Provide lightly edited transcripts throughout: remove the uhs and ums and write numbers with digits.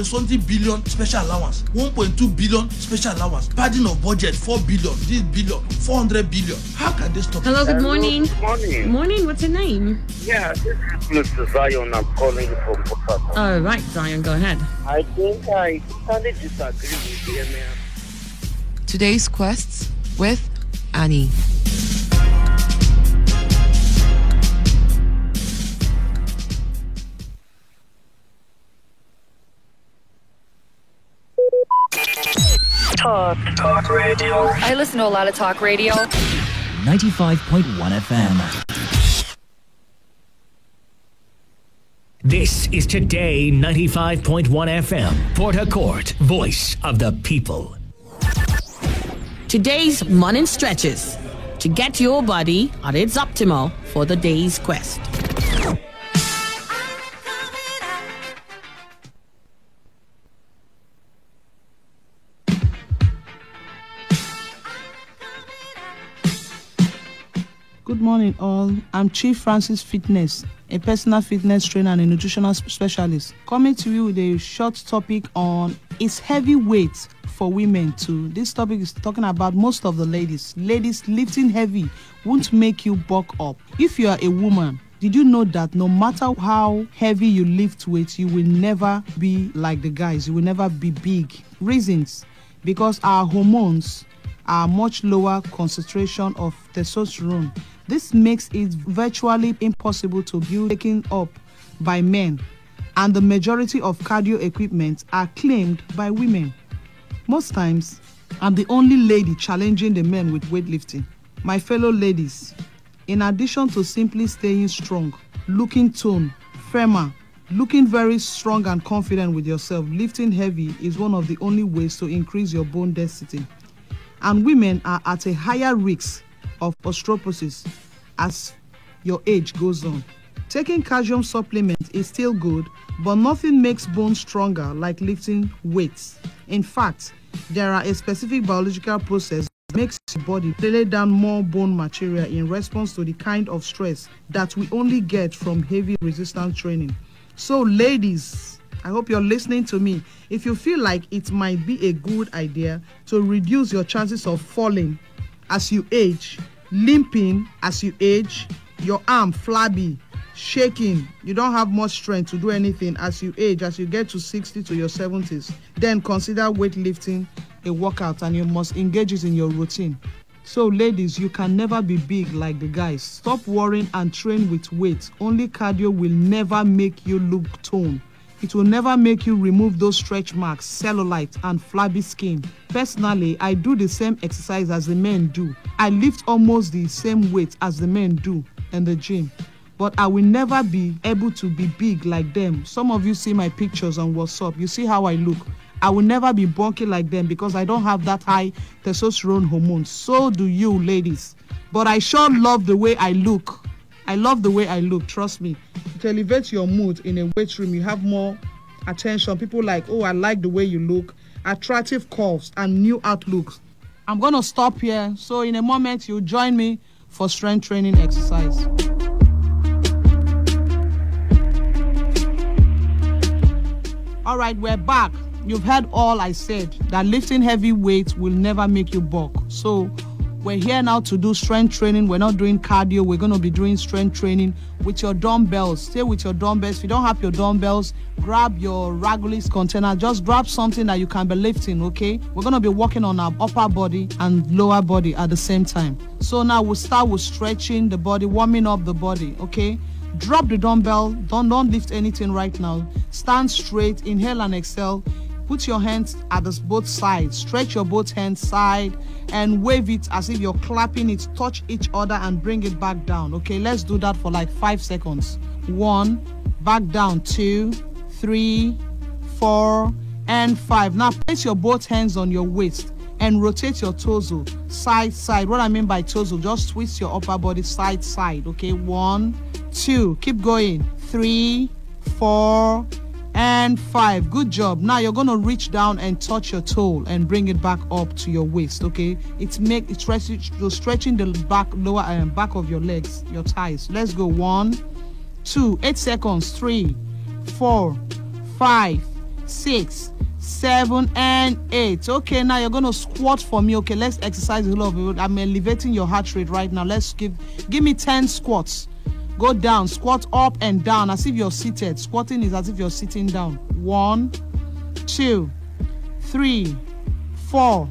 20 billion special allowance, 1.2 billion special allowance, padding of budget 4 billion, this billion, 400 billion. How can they stop? Hello, good morning. Good morning. Morning, what's your name? Yeah, this is Mr. Zion. I'm calling from Port Harcourt. Oh, right, Zion, go ahead. I think I totally disagree with the man. Today's Quests with Annie. Talk radio. I listen to a lot of talk radio. 95.1 FM. This is Today 95.1 FM. Port Harcourt, voice of the people. Today's morning stretches to get your body at its optimal for the day's quest. Good morning, all. I'm Chief Francis Fitness, a personal fitness trainer and a nutritional specialist, coming to you with a short topic on is heavy weight for women too. This topic is talking about most of the ladies. Ladies, lifting heavy won't make you bulk up. If you are a woman, did you know that no matter how heavy you lift weight, you will never be like the guys. You will never be big. Reasons: because our hormones are much lower concentration of testosterone. This makes it virtually impossible to be taken up by men, and the majority of cardio equipment are claimed by women. Most times, I'm the only lady challenging the men with weightlifting. My fellow ladies, in addition to simply staying strong, looking toned, firmer, looking very strong and confident with yourself, lifting heavy is one of the only ways to increase your bone density. And women are at a higher risk of osteoporosis as your age goes on. Taking calcium supplements is still good, but nothing makes bones stronger like lifting weights. In fact, there are a specific biological process that makes your body lay down more bone material in response to the kind of stress that we only get from heavy resistance training. So ladies, I hope you're listening to me. If you feel like it might be a good idea to reduce your chances of falling as you age, limping as you age, your arm flabby, shaking, you don't have much strength to do anything as you age, as you get to 60 to your 70s, then consider weightlifting a workout and you must engage it in your routine. So ladies, you can never be big like the guys. Stop worrying and train with weight. Only cardio will never make you look toned. It will never make you remove those stretch marks, cellulite, and flabby skin. Personally, I do the same exercise as the men do. I lift almost the same weight as the men do in the gym. But I will never be able to be big like them. Some of you see my pictures on WhatsApp. You see how I look. I will never be bulky like them because I don't have that high testosterone hormone. So do you, ladies. But I sure love the way I look. I love the way I look, trust me. It elevates your mood in a weight room. You have more attention. People like, oh, I like the way you look. Attractive curves and new outlooks. I'm going to stop here. So in a moment, you'll join me for strength training exercise. All right, we're back. You've heard all I said, that lifting heavy weights will never make you bulk. So we're here now to do strength training. We're not doing cardio. We're going to be doing strength training with your dumbbells. Stay with your dumbbells. If you don't have your dumbbells, grab your Ragulis container. Just grab something that you can be lifting, okay? We're going to be working on our upper body and lower body at the same time. So now we'll start with stretching the body, warming up the body, okay? Drop the dumbbell. Don't lift anything right now. Stand straight. Inhale and exhale. Put your hands at both sides. Stretch your both hands side and wave it as if you're clapping it. Touch each other and bring it back down. Okay, let's do that for like 5 seconds. 1, back down. 2, 3, 4, and 5. Now place your both hands on your waist and rotate your torso side, side. What I mean by torso, just twist your upper body side, side. Okay, 1, 2, keep going. 3, 4, and 5. Good job. Now you're going to reach down and touch your toe and bring it back up to your waist, okay? You're stretching the back of your legs, your thighs. Let's go. 1, 2, 8 seconds. 3, 4, 5, 6, 7, and 8. Okay, now you're gonna squat for me. Okay, let's exercise a lot of it. I'm elevating your heart rate right now. Let's give me 10 squats. Go down, squat up and down as if you're seated. Squatting is as if you're sitting down. 1, 2, 3, 4,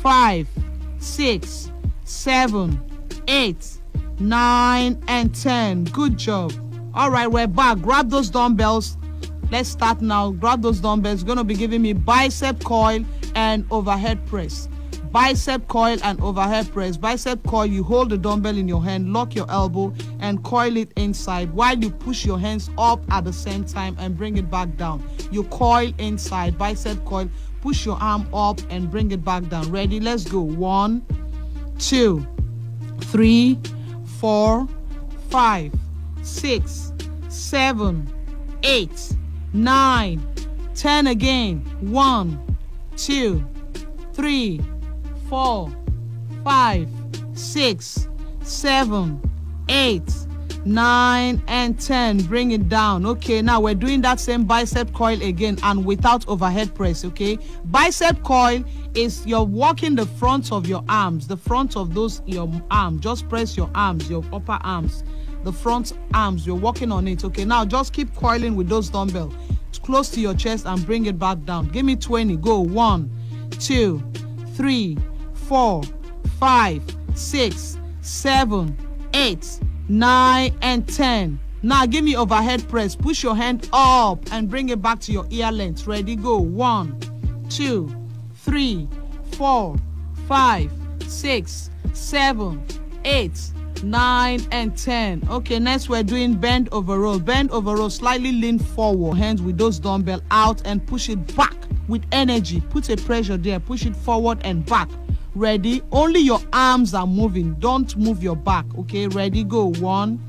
5, 6, 7, 8, 9, and 10. Good job. All right, we're back. Grab those dumbbells. Let's start now. Grab those dumbbells. Going to be giving me bicep coil and overhead press. Bicep coil and overhead press. Bicep coil, you hold the dumbbell in your hand, lock your elbow, and coil it inside while you push your hands up at the same time and bring it back down. You coil inside, bicep coil, push your arm up and bring it back down. Ready? Let's go. 1, 2, 3, 4, 5, 6, 7, 8, 9, 10 again. 1, 2, 3, 4, 5, 6, 7, 8, 9, and 10. Bring it down. Okay, now we're doing that same bicep coil again and without overhead press. Okay, bicep coil is you're walking the front of your arms, the front of your arm. Just press your arms, your upper arms, the front arms. You're walking on it. Okay, now just keep coiling with those dumbbells close to your chest and bring it back down. Give me 20. Go. 1, 2, 3, 4, 5, 6, 7, 8, 9, and 10. Now give me overhead press. Push your hand up and bring it back to your ear length. Ready? Go. 1, 2, 3, 4, 5, 6, 7, 8, 9, and 10. Okay, next we're doing bend over roll. Bend over roll. Slightly lean forward. Hands with those dumbbell out and push it back with energy. Put a pressure there. Push it forward and back. Ready? Only your arms are moving. Don't move your back. Okay, ready? Go. 1,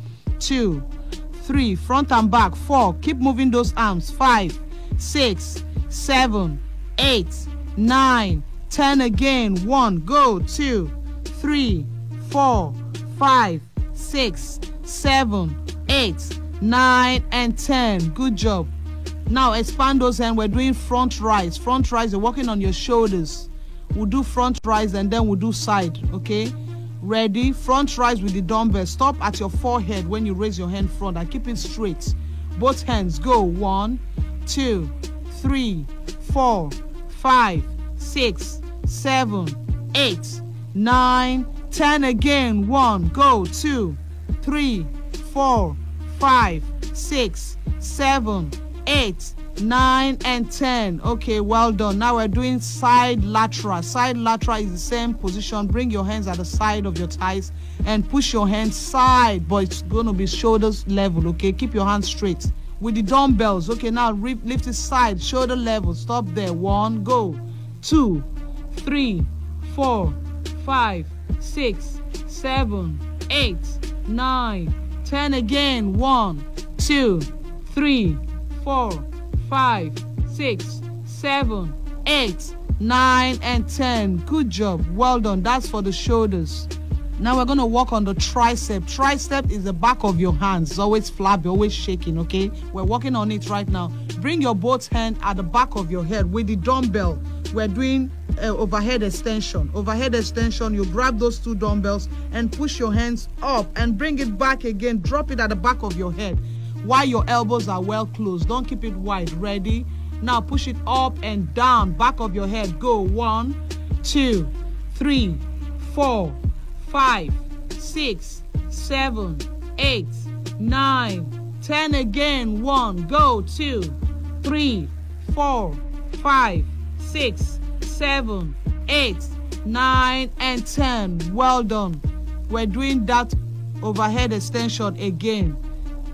2, 3. Front and back. 4. Keep moving those arms. 5, 6, 7, 8, 9, 10 again. 1. Go. 2, 3, 4, 5, 6, 7, 8, 9, and 10. Good job. Now expand those hands. We're doing front rise. Front rise, you're working on your shoulders. We'll do front rise and then we'll do side. Okay, ready? Front rise with the dumbbell. Stop at your forehead when you raise your hand front and keep it straight. Both hands. Go. 1, 2, 3, 4, 5, 6, 7, 8, 9, 10 again. 1. Go. 2, 3, 4, 5, 6, 7, 8, 9, and 10. Okay, well done. Now we're doing side lateral. Side lateral is the same position. Bring your hands at the side of your thighs and push your hands side, but it's going to be shoulders level. Okay, keep your hands straight with the dumbbells. Okay, now lift it side, shoulder level. Stop there. 1. Go. 2, 3, 4, 5, 6, 7, 8, 9, 10 again. 1, 2, 3, 4, 5, 6, 7, 8, 9, and 10. Good job. Well done. That's for the shoulders. Now we're going to work on the tricep. Tricep is the back of your hands. It's always flabby, always shaking, okay? We're working on it right now. Bring your both hands at the back of your head with the dumbbell. We're doing overhead extension. Overhead extension, you grab those 2 dumbbells and push your hands up and bring it back again. Drop it at the back of your head while your elbows are well closed. Don't keep it wide. Ready? Now push it up and down, back of your head. Go. 1, 2, 3, 4, 5, 6, 7, 8, 9, 10 again. 1. Go. 2, 3, 4, 5, 6, 7, 8, 9, and 10. Well done. We're doing that overhead extension again.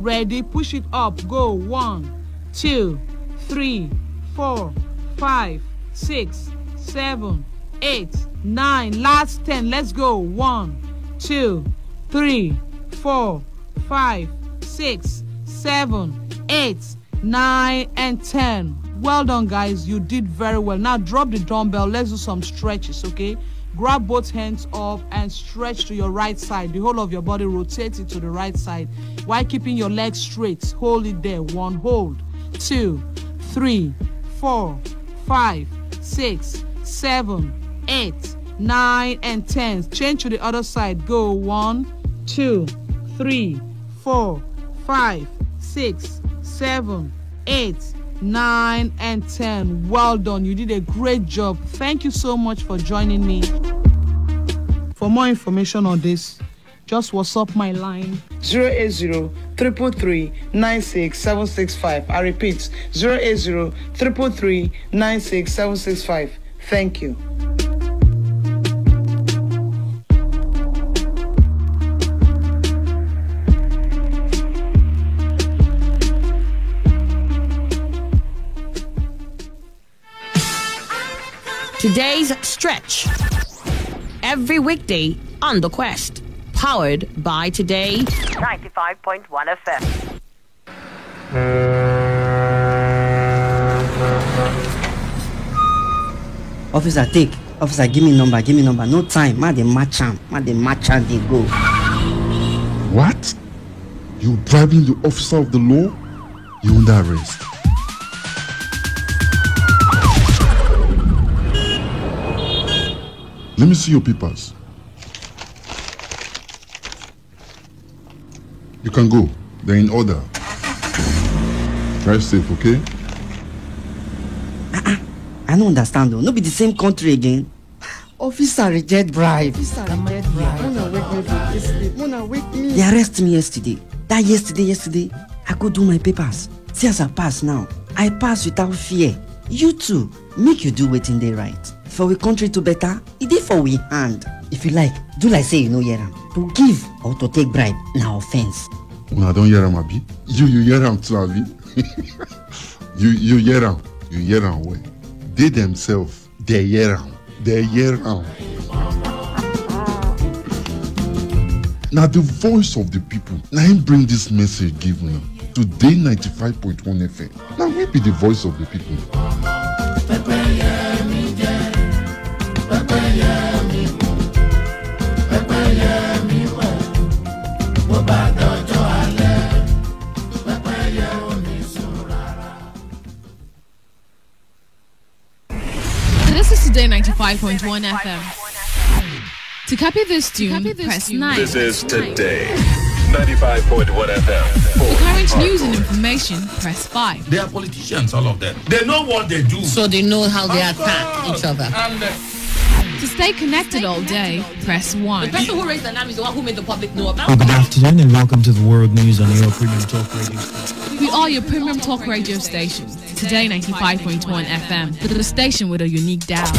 Ready? Push it up. Go. 1, 2, 3, 4, 5, 6, 7, 8, 9. Last 10. Let's go. 1, 2, 3, 4, 5, 6, 7, 8, 9, and 10. Well done, guys. You did very well. Now drop the dumbbell. Let's do some stretches, okay? Grab both hands up and stretch to your right side. The whole of your body, rotate it to the right side while keeping your legs straight. Hold it there. 1, hold. 2, 3, 4, 5, 6, 7, 8, 9, and 10. Change to the other side. Go 1, 2, 3, 4, 5, 6, 7, 8, 9, and 10. Well done. You did a great job. Thank you so much for joining me. For more information on this, just WhatsApp my line 080-333-96765. I repeat, 080-333-96765. Thank you. Today's stretch. Every weekday on The Quest. Powered by Today 95.1 FM. Officer, take. Officer, give me number. No time. Ma, they match am. They go. What? You bribing the officer of the law? You under arrest. Let me see your papers. You can go. They're in order. Drive safe, okay? I don't understand though. No be the same country again. Officer reject bribe. Mona wake me. They arrested me yesterday. That yesterday, I go do my papers. See as I pass now. I pass without fear. You too. Make you do wetin dey right. For we country to better, it dey for we hand. If you like, do like say you no hear am. To give or to take bribe, na offense. Una don hear am, abi? You hear am too, abi? You hear am. You hear am well. They themselves, they hear am. Now the voice of the people. Now him bring this message give una. Today 95.1 FM. Now we be the voice of the people. This is Today 95.1 FM. To copy this tune, press 9. This is Today 95.1 FM. For current news and information, press 5. They are politicians, all of them. They know what they do. So they know how they attack each other. To stay connected all day, press 1. The person who raised the alarm is the one who made the public know about Good afternoon and welcome to the World News on your Premium Talk Radio station. We are your Premium Talk Radio station. Today 95.1 FM, the station with a unique dial.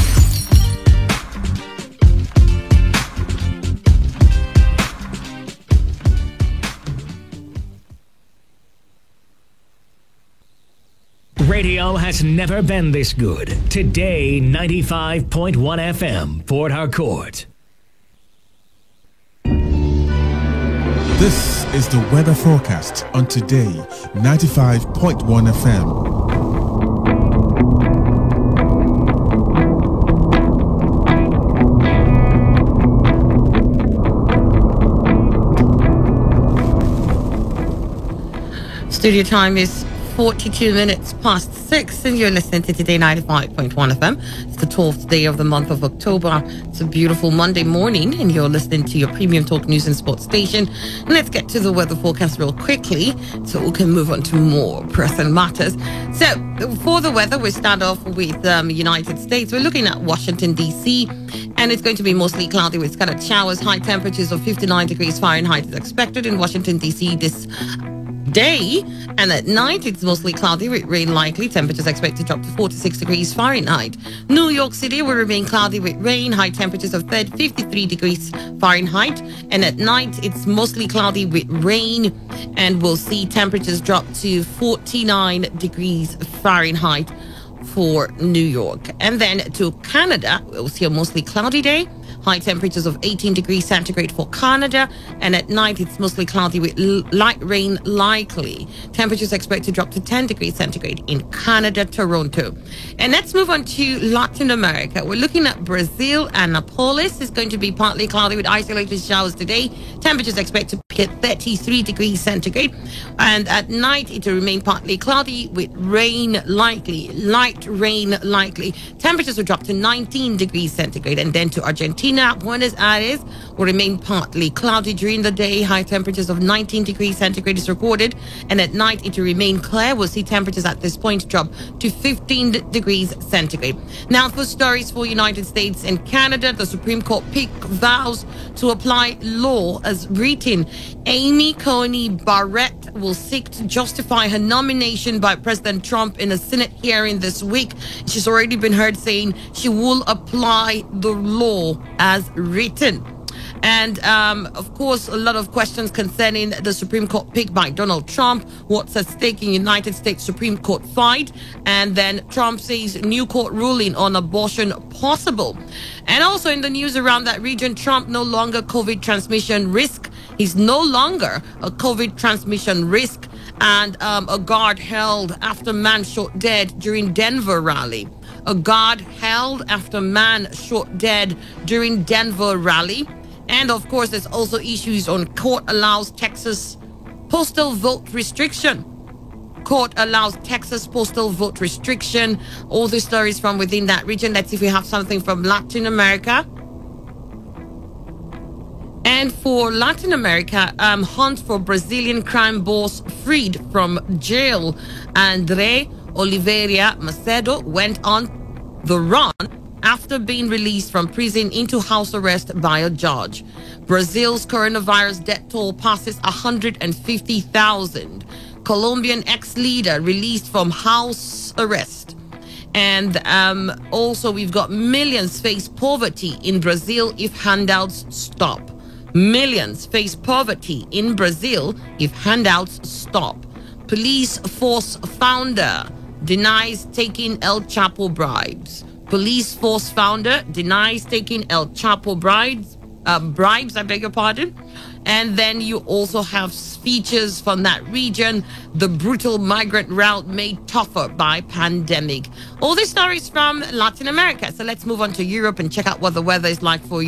Radio has never been this good. Today, 95.1 FM, Port Harcourt. This is the weather forecast on Today, 95.1 FM. Studio time is 42 minutes past 6, and you're listening to Today 95.1 FM. It's the 12th day of the month of October. It's a beautiful Monday morning, and you're listening to your Premium Talk News and Sports station. And let's get to the weather forecast real quickly so we can move on to more pressing matters. So, for the weather, we start off with United States. We're looking at Washington, D.C., and it's going to be mostly cloudy with scattered showers. High temperatures of 59 degrees Fahrenheit is expected in Washington, D.C. this day, and at night it's mostly cloudy with rain likely. Temperatures expected to drop to 46 degrees Fahrenheit. New York City will remain cloudy with rain. High temperatures of 53 degrees Fahrenheit, and at night it's mostly cloudy with rain, and we'll see temperatures drop to 49 degrees Fahrenheit for New York. And then to Canada, we'll see a mostly cloudy day. High temperatures of 18 degrees centigrade for Canada. And at night, it's mostly cloudy with light rain likely. Temperatures expected to drop to 10 degrees centigrade in Canada, Toronto. And let's move on to Latin America. We're looking at Brazil. Anápolis is going to be partly cloudy with isolated showers today. Temperatures expected to peak at 33 degrees centigrade. And at night, it will remain partly cloudy with rain likely, light rain likely. Temperatures will drop to 19 degrees centigrade. And then to Argentina, Buenos Aires will remain partly cloudy during the day. High temperatures of 19 degrees centigrade is recorded. And at night, it will remain clear. We'll see temperatures at this point drop to 15 degrees centigrade. Now, for stories for United States and Canada, the Supreme Court vows to apply law as written. Amy Coney Barrett will seek to justify her nomination by President Trump in a Senate hearing this week. She's already been heard saying she will apply the law as written. And, of course, a lot of questions concerning the Supreme Court pick by Donald Trump. What's at stake in United States Supreme Court fight? And then Trump says new court ruling on abortion possible. And also in the news around that region, Trump no longer COVID transmission risk. He's no longer a COVID transmission risk. And a guard held after man shot dead during Denver rally. A guard held after man shot dead during Denver rally. And, of course, there's also issues on court allows Texas postal vote restriction. Court allows Texas postal vote restriction. All the stories from within that region. Let's see if we have something from Latin America. And for Latin America, hunt for Brazilian crime boss freed from jail. André Oliveira Macedo went on the run after being released from prison into house arrest by a judge. Brazil's coronavirus death toll passes 150,000. Colombian ex-leader released from house arrest. And also we've got millions face poverty in Brazil if handouts stop. Millions face poverty in Brazil if handouts stop. Police force founder denies taking El Chapo bribes. Police force founder denies taking El Chapo bribes, I beg your pardon. And then you also have features from that region. The brutal migrant route made tougher by pandemic. All these stories from Latin America. So let's move on to Europe and check out what the weather is like for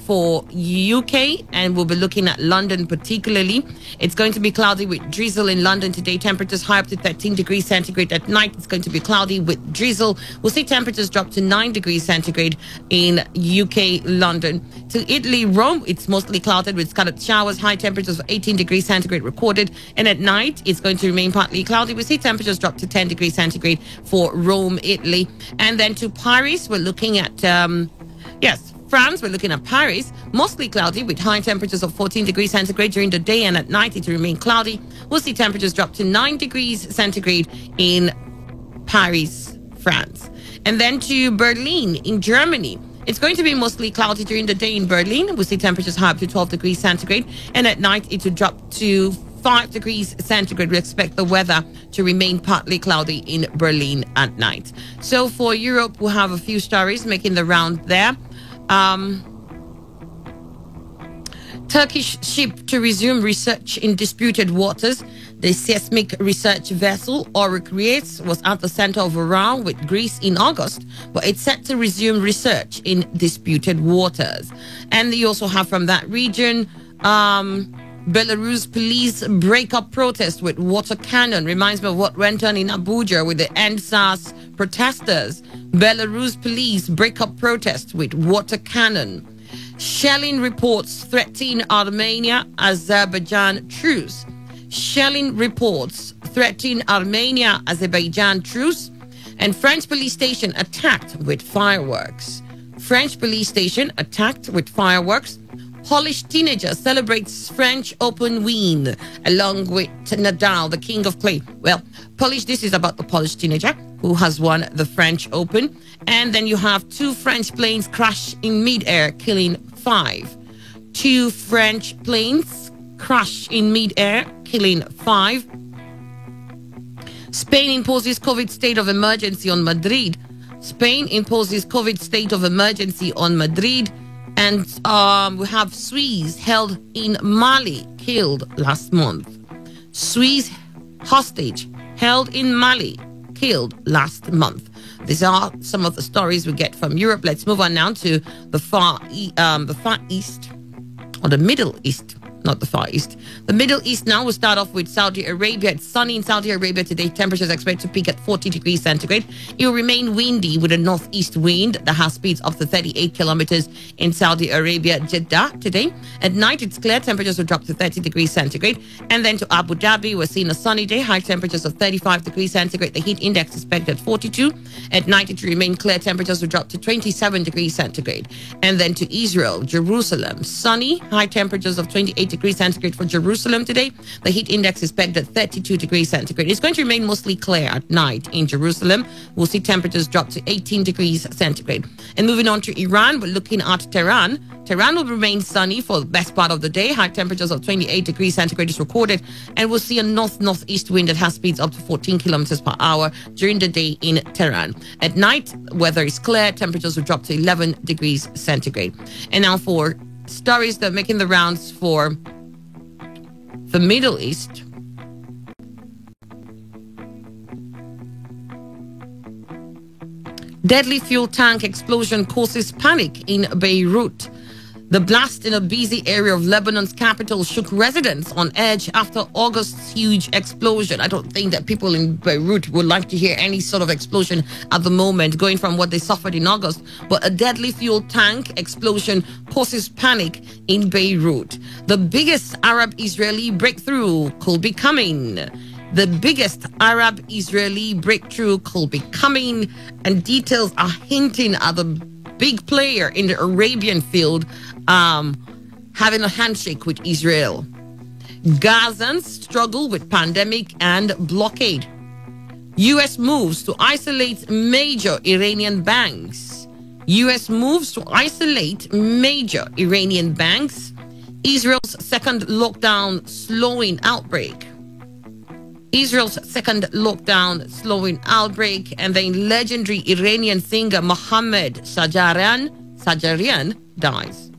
for UK, and we'll be looking at London particularly. It's going to be cloudy with drizzle in London today. Temperatures high up to 13 degrees centigrade. At night, it's going to be cloudy with drizzle. We'll see temperatures drop to 9 degrees centigrade in UK London. To Italy, Rome, it's mostly clouded with scattered showers. High temperatures of 18 degrees centigrade recorded. And at night, it's going to remain partly cloudy. We'll see temperatures drop to 10 degrees centigrade for Rome, Italy. And then to Paris, we're looking at, France, we're looking at Paris, mostly cloudy with high temperatures of 14 degrees centigrade during the day, and at night it will remain cloudy. We'll see temperatures drop to 9 degrees centigrade in Paris, France. And then to Berlin in Germany. It's going to be mostly cloudy during the day in Berlin. We'll see temperatures high up to 12 degrees centigrade, and at night it will drop to 5 degrees centigrade. We expect the weather to remain partly cloudy in Berlin at night. So for Europe, we'll have a few stories making the round there. Turkish ship to resume research in disputed waters. The seismic research vessel Oryx was at the center of a row with Greece in August, but it's set to resume research in disputed waters. And you also have from that region, Belarus police break up protest with water cannon. Reminds me of what went on in Abuja with the End SARS protesters. Belarus police break up protest with water cannon. Shelling reports threaten Armenia-Azerbaijan truce. Shelling reports threaten Armenia-Azerbaijan truce. And French police station attacked with fireworks. French police station attacked with fireworks. Polish teenager celebrates French Open win along with Nadal, the king of clay. Well, this is about the Polish teenager who has won the French Open. And then you have 2 French planes crash in midair, killing 5. 2 French planes crash in midair, killing 5. Spain imposes COVID state of emergency on Madrid. Spain imposes COVID state of emergency on Madrid. And we have Swiss held in Mali, killed last month. Swiss hostage held in Mali, killed last month. These are some of the stories we get from Europe. Let's move on now to the Far East, or the Middle East. Not the Far East. The Middle East now. We'll start off with Saudi Arabia. It's sunny in Saudi Arabia today. Temperatures expected to peak at 40 degrees centigrade. It will remain windy with a northeast wind that has speeds up to 38 kilometers in Saudi Arabia, Jeddah today. At night, it's clear. Temperatures will drop to 30 degrees centigrade. And then to Abu Dhabi, we're seeing a sunny day. High temperatures of 35 degrees centigrade. The heat index is expected at 42. At night, it will remain clear. Temperatures will drop to 27 degrees centigrade. And then to Israel, Jerusalem, sunny. High temperatures of 28 degrees centigrade for Jerusalem today. The heat index is pegged at 32 degrees centigrade. It's going to remain mostly clear at night in Jerusalem. We'll see temperatures drop to 18 degrees centigrade. And moving on to Iran, we're looking at Tehran. Tehran will remain sunny for the best part of the day. High temperatures of 28 degrees centigrade is recorded. And we'll see a northeast wind that has speeds up to 14 kilometers per hour during the day in Tehran. At night, weather is clear. Temperatures will drop to 11 degrees centigrade. And now for stories that are making the rounds for the Middle East. Deadly fuel tank explosion causes panic in Beirut. The blast in a busy area of Lebanon's capital shook residents on edge after August's huge explosion. I don't think that people in Beirut would like to hear any sort of explosion at the moment, going from what they suffered in August. But a deadly fuel tank explosion causes panic in Beirut. The biggest Arab-Israeli breakthrough could be coming. The biggest Arab-Israeli breakthrough could be coming, and details are hinting at the big player in the Arabian field having a handshake with Israel. Gazans struggle with pandemic and blockade. U.S. moves to isolate major Iranian banks. U.S. moves to isolate major Iranian banks. Israel's second lockdown slowing outbreak. Israel's second lockdown slowing outbreak, and then legendary Iranian singer Mohammad Sajarian dies.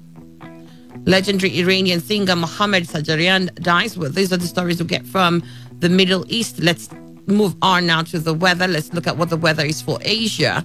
Legendary Iranian singer Mohammad Sajarian dies. Well, these are the stories we get from the Middle East. Let's move on now to the weather. Let's look at what the weather is for Asia.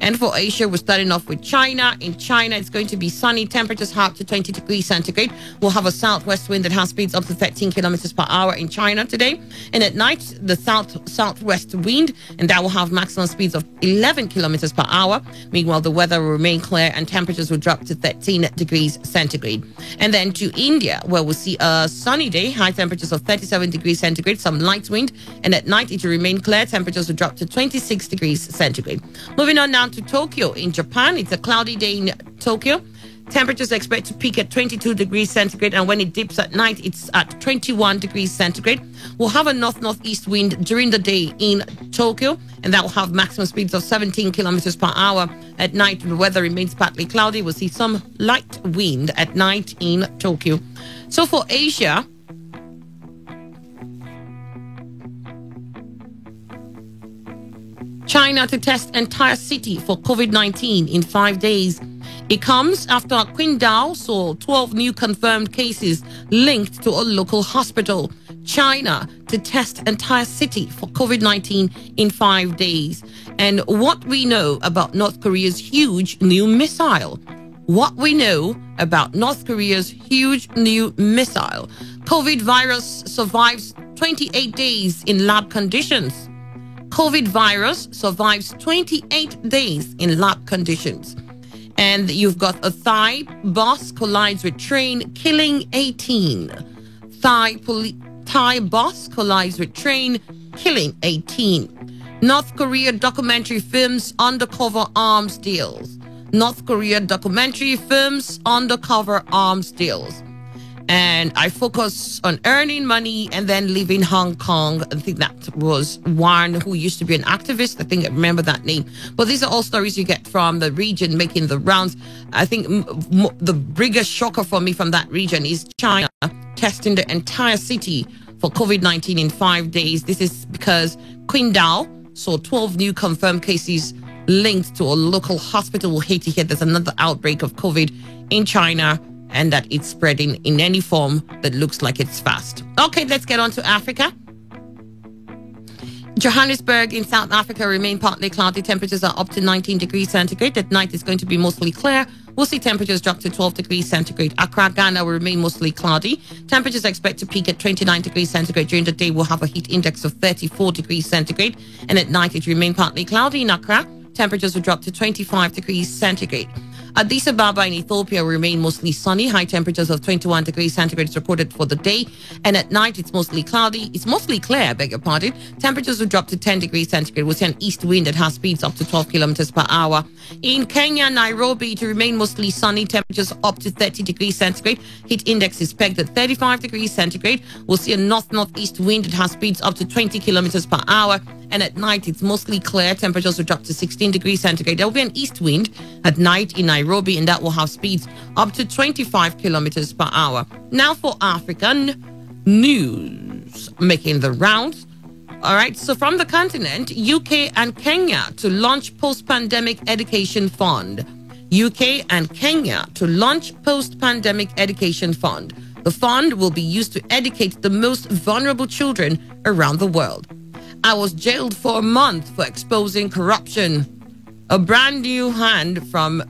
And for Asia, we're starting off with China. In China, it's going to be sunny. Temperatures high up to 20 degrees centigrade. We'll have a southwest wind that has speeds up to 13 kilometers per hour in China today. And at night, the southwest wind, and that will have maximum speeds of 11 kilometers per hour. Meanwhile, the weather will remain clear and temperatures will drop to 13 degrees centigrade. And then to India, where we'll see a sunny day, high temperatures of 37 degrees centigrade, some light wind. And at night, it will remain clear. Temperatures will drop to 26 degrees centigrade. Moving on now to Tokyo in Japan. It's a cloudy day in Tokyo. Temperatures are expected to peak at 22 degrees centigrade, and when it dips at night, it's at 21 degrees centigrade. We'll have a northeast wind during the day in Tokyo, and that will have maximum speeds of 17 kilometers per hour. At night, the weather remains partly cloudy. We'll see some light wind at night in Tokyo. So for Asia, China to test entire city for COVID-19 in 5 days. It comes after Qingdao saw 12 new confirmed cases linked to a local hospital. China to test entire city for COVID-19 in 5 days. And what we know about North Korea's huge new missile. What we know about North Korea's huge new missile. COVID virus survives 28 days in lab conditions. COVID virus survives 28 days in lab conditions. And you've got a Thai bus collides with train, killing 18. Thai bus collides with train, killing 18. North Korea documentary films undercover arms deals. North Korea documentary films undercover arms deals. And I focus on earning money and then leaving Hong Kong. I think that was one who used to be an activist. I think I remember that name. But these are all stories you get from the region making the rounds. I think the biggest shocker for me from that region is China testing the entire city for COVID-19 in 5 days. This is because Qingdao saw 12 new confirmed cases linked to a local hospital. We'll hate to hear there's another outbreak of COVID in China and that it's spreading in any form that looks like it's fast. Okay, let's get on to Africa. Johannesburg in South Africa remain partly cloudy. Temperatures are up to 19 degrees centigrade. At night, it's going to be mostly clear. We'll see temperatures drop to 12 degrees centigrade. Accra, Ghana will remain mostly cloudy. Temperatures are expected to peak at 29 degrees centigrade. During the day, we'll have a heat index of 34 degrees centigrade. And at night, it will remain partly cloudy in Accra. Temperatures will drop to 25 degrees centigrade. Addis Ababa in Ethiopia will remain mostly sunny. High temperatures of 21 degrees centigrade is recorded for the day. And at night, it's mostly cloudy. It's mostly clear, I beg your pardon. Temperatures will drop to 10 degrees centigrade. We'll see an east wind that has speeds up to 12 kilometers per hour. In Kenya, Nairobi, it will remain mostly sunny. Temperatures up to 30 degrees centigrade. Heat index is pegged at 35 degrees centigrade. We'll see a north-northeast wind that has speeds up to 20 kilometers per hour. And at night, it's mostly clear. Temperatures will drop to 16 degrees centigrade. There will be an east wind at night in Nairobi, and that will have speeds up to 25 kilometers per hour. Now for African news making the rounds. All right, so from the continent, UK and Kenya to launch post-pandemic education fund. UK and Kenya to launch post-pandemic education fund. The fund will be used to educate the most vulnerable children around the world. I was jailed for a month for exposing corruption. A brand new hand from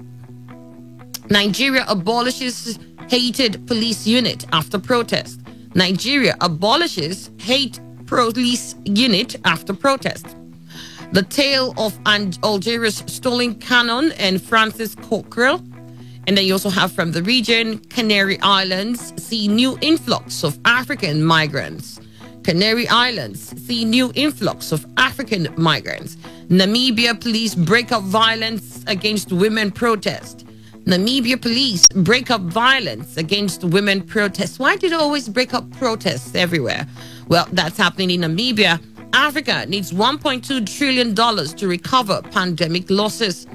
Nigeria abolishes hated police unit after protest. Nigeria abolishes hate police unit after protest. The tale of Algeria's stolen cannon and Francis Cockrell. And then you also have from the region, Canary Islands see new influx of African migrants. Canary Islands see new influx of African migrants. Namibia police break up violence against women protest. Namibia police break up violence against women protests. Why do they always break up protests everywhere? Well, that's happening in Namibia. Africa needs $1.2 trillion to recover pandemic losses.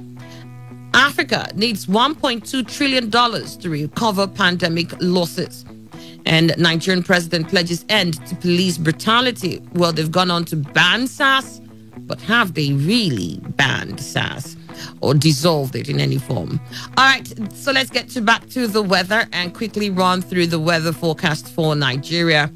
Africa needs $1.2 trillion to recover pandemic losses. And Nigerian president pledges end to police brutality. Well, they've gone on to ban SARS, but have they really banned SARS or dissolved it in any form? All right, so let's get back to the weather and quickly run through the weather forecast for Nigeria.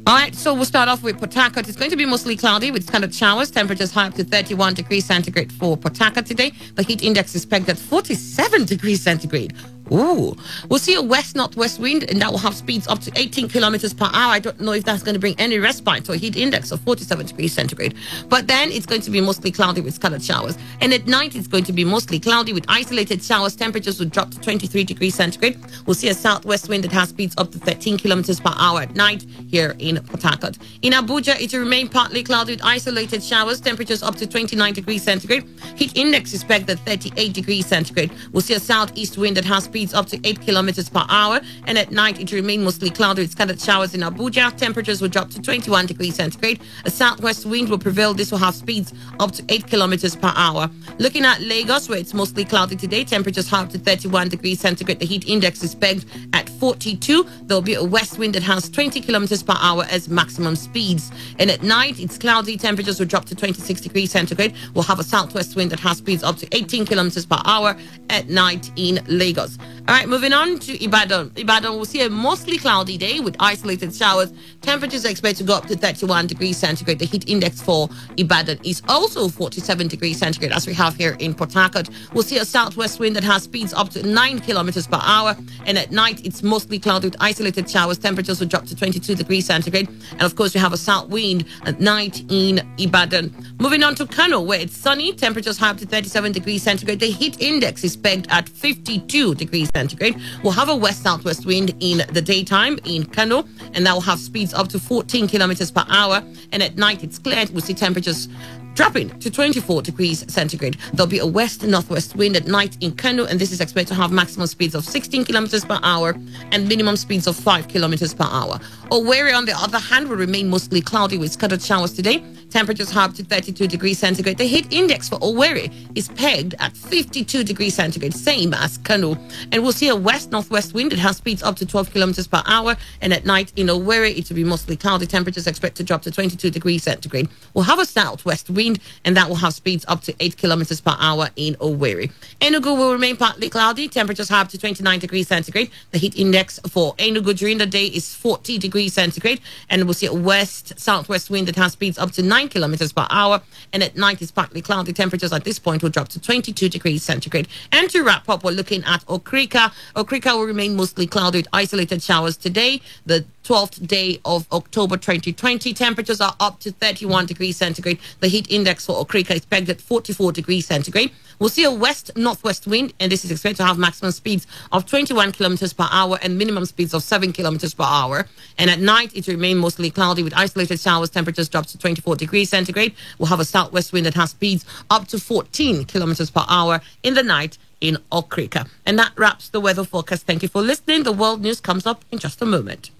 All right, so we'll start off with Port Harcourt. It's going to be mostly cloudy with scattered showers. Temperatures high up to 31 degrees centigrade for Port Harcourt today. The heat index is pegged at 47 degrees centigrade. Ooh. We'll see a west-northwest wind, and that will have speeds up to 18 kilometers per hour. I don't know if that's going to bring any respite to a heat index of 47 degrees centigrade. But then it's going to be mostly cloudy with scattered showers. And at night, it's going to be mostly cloudy with isolated showers. Temperatures will drop to 23 degrees centigrade. We'll see a southwest wind that has speeds up to 13 kilometers per hour at night here in Port Harcourt. In Abuja, it will remain partly cloudy with isolated showers. Temperatures up to 29 degrees centigrade. Heat index is pegged at 38 degrees centigrade. We'll see a southeast wind that has speeds up to 8 kilometers per hour, and at night it will remain mostly cloudy with scattered showers in Abuja. Temperatures will drop to 21 degrees centigrade. A southwest wind will prevail. This will have speeds up to 8 kilometers per hour. Looking at Lagos, where it's mostly cloudy today, temperatures high up to 31 degrees centigrade. The heat index is pegged at 42. There'll be a west wind that has 20 kilometers per hour as maximum speeds, and at night it's cloudy. Temperatures will drop to 26 degrees centigrade. We'll have a southwest wind that has speeds up to 18 kilometers per hour at night in Lagos. All right, moving on to Ibadan. Ibadan will see a mostly cloudy day with isolated showers. Temperatures are expected to go up to 31 degrees centigrade. The heat index for Ibadan is also 47 degrees centigrade, as we have here in Port Harcourt. We'll see a southwest wind that has speeds up to 9 kilometers per hour. And at night, it's mostly cloudy with isolated showers. Temperatures will drop to 22 degrees centigrade. And of course, we have a south wind at night in Ibadan. Moving on to Kano, where it's sunny. Temperatures high up to 37 degrees centigrade. The heat index is pegged at 52 degrees centigrade. We'll have a west-southwest wind in the daytime in Kano, and that will have speeds up to 14 kilometers per hour. And at night, it's cleared. We'll see temperatures dropping to 24 degrees centigrade. There'll be a west-northwest wind at night in Kano, and this is expected to have maximum speeds of 16 kilometers per hour and minimum speeds of 5 kilometers per hour. Owerri, on the other hand, will remain mostly cloudy with scattered showers today. temperatures high up to 32 degrees centigrade. The heat index for Owerri is pegged at 52 degrees centigrade, same as Kano. And we'll see a west-northwest wind. It has speeds up to 12 kilometers per hour. And at night in Owerri, it will be mostly cloudy. Temperatures expect to drop to 22 degrees centigrade. We'll have a southwest wind, and that will have speeds up to 8 kilometers per hour in Owerri. Enugu will remain partly cloudy. Temperatures high up to 29 degrees centigrade. The heat index for Enugu during the day is 40 degrees centigrade. And we'll see a west-southwest wind that has speeds up to 9 kilometers per hour. And at night, it's partly cloudy. Temperatures at this point will drop to 22 degrees centigrade. And to wrap up, we're looking at Okrika. Okrika will remain mostly cloudy with isolated showers today, the 12th day of October 2020. Temperatures are up to 31 degrees centigrade. The heat index for Okrika is pegged at 44 degrees centigrade. We'll see a west-northwest wind, and this is expected to have maximum speeds of 21 kilometers per hour and minimum speeds of 7 kilometers per hour. And at night, it will remain mostly cloudy with isolated showers. Temperatures drop to 24 degrees centigrade. We'll have a southwest wind that has speeds up to 14 kilometers per hour in the night in Okrika. And that wraps the weather forecast. Thank you for listening. The world news comes up in just a moment.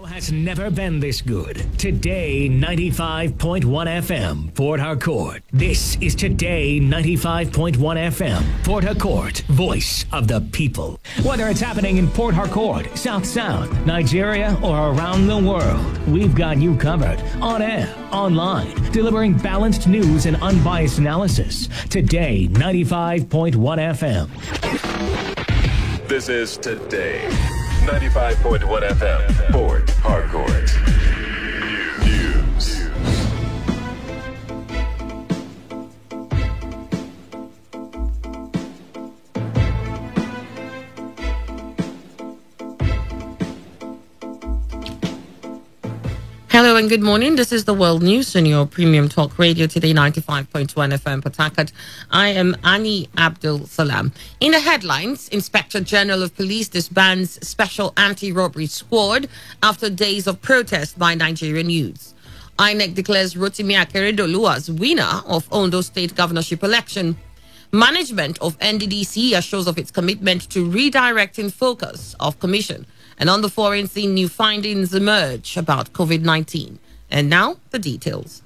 Has never been this good. Today 95.1 FM, Port Harcourt. This is Today 95.1 FM, Port Harcourt, voice of the people. Whether it's happening in Port Harcourt, South Sound, Nigeria, or around the world, we've got you covered. On air, online, delivering balanced news and unbiased analysis. Today 95.1 FM. This is Today 95.1 FM, Port Harcourt. News. Hello and good morning. This is the World News on your Premium Talk Radio Today, 95.1 FM Port Harcourt. I am Annie Abdul Salam. In the headlines, Inspector General of Police disbands Special Anti-Robbery Squad after days of protest by Nigerian youths. INEC declares Rotimi Akeredolu as winner of Ondo State governorship election. Management of NDDC assures of its commitment to redirecting focus of commission. And on the foreign scene, new findings emerge about COVID-19. And now, the details.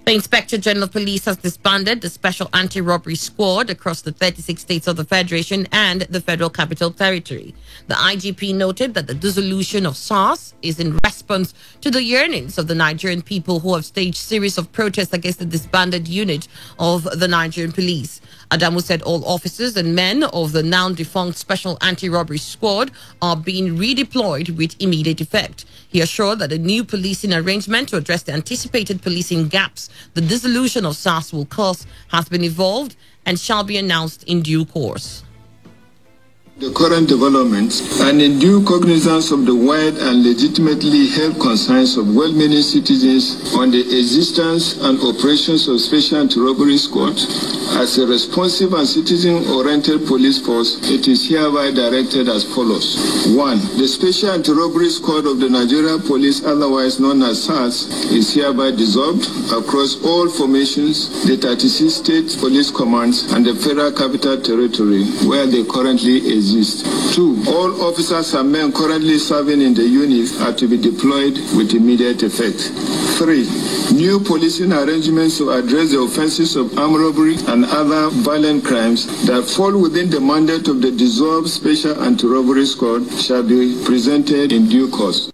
The Inspector General of Police has disbanded the Special Anti-Robbery Squad across the 36 states of the Federation and the Federal Capital Territory. The IGP noted that the dissolution of SARS is in response to the yearnings of the Nigerian people who have staged series of protests against the disbanded unit of the Nigerian police. Adamu said all officers and men of the now-defunct Special Anti-Robbery Squad are being redeployed with immediate effect. He assured that a new policing arrangement to address the anticipated policing gaps the dissolution of SARS will cause has been evolved and shall be announced in due course. The current developments and in due cognizance of the wide and legitimately held concerns of well-meaning citizens on the existence and operations of Special Anti-Robbery Squad, as a responsive and citizen-oriented police force, it is hereby directed as follows. 1. The Special Anti-Robbery Squad of the Nigeria Police, otherwise known as SARS, is hereby dissolved across all formations, the 36 state police commands, and the Federal Capital Territory, where they currently exist. 2. All officers and men currently serving in the unit are to be deployed with immediate effect. 3. New policing arrangements to address the offenses of armed robbery and other violent crimes that fall within the mandate of the dissolved Special Anti-Robbery Squad shall be presented in due course.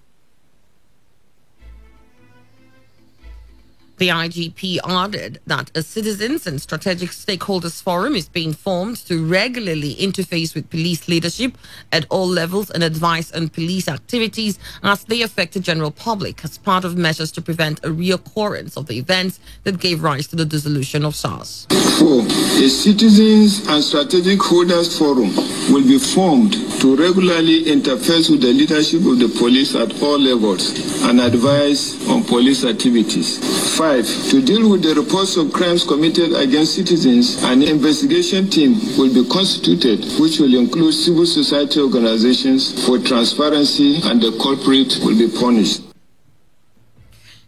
The IGP added that a Citizens and Strategic Stakeholders Forum is being formed to regularly interface with police leadership at all levels and advise on police activities as they affect the general public as part of measures to prevent a reoccurrence of the events that gave rise to the dissolution of SARS. 4. A Citizens and Strategic Holders Forum will be formed to regularly interface with the leadership of the police at all levels and advise on police activities. 5. To deal with the reports of crimes committed against citizens, an investigation team will be constituted, which will include civil society organizations for transparency, and the culprit will be punished.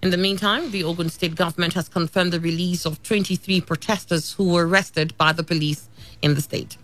In the meantime, the Ogun State government has confirmed the release of 23 protesters who were arrested by the police in the state.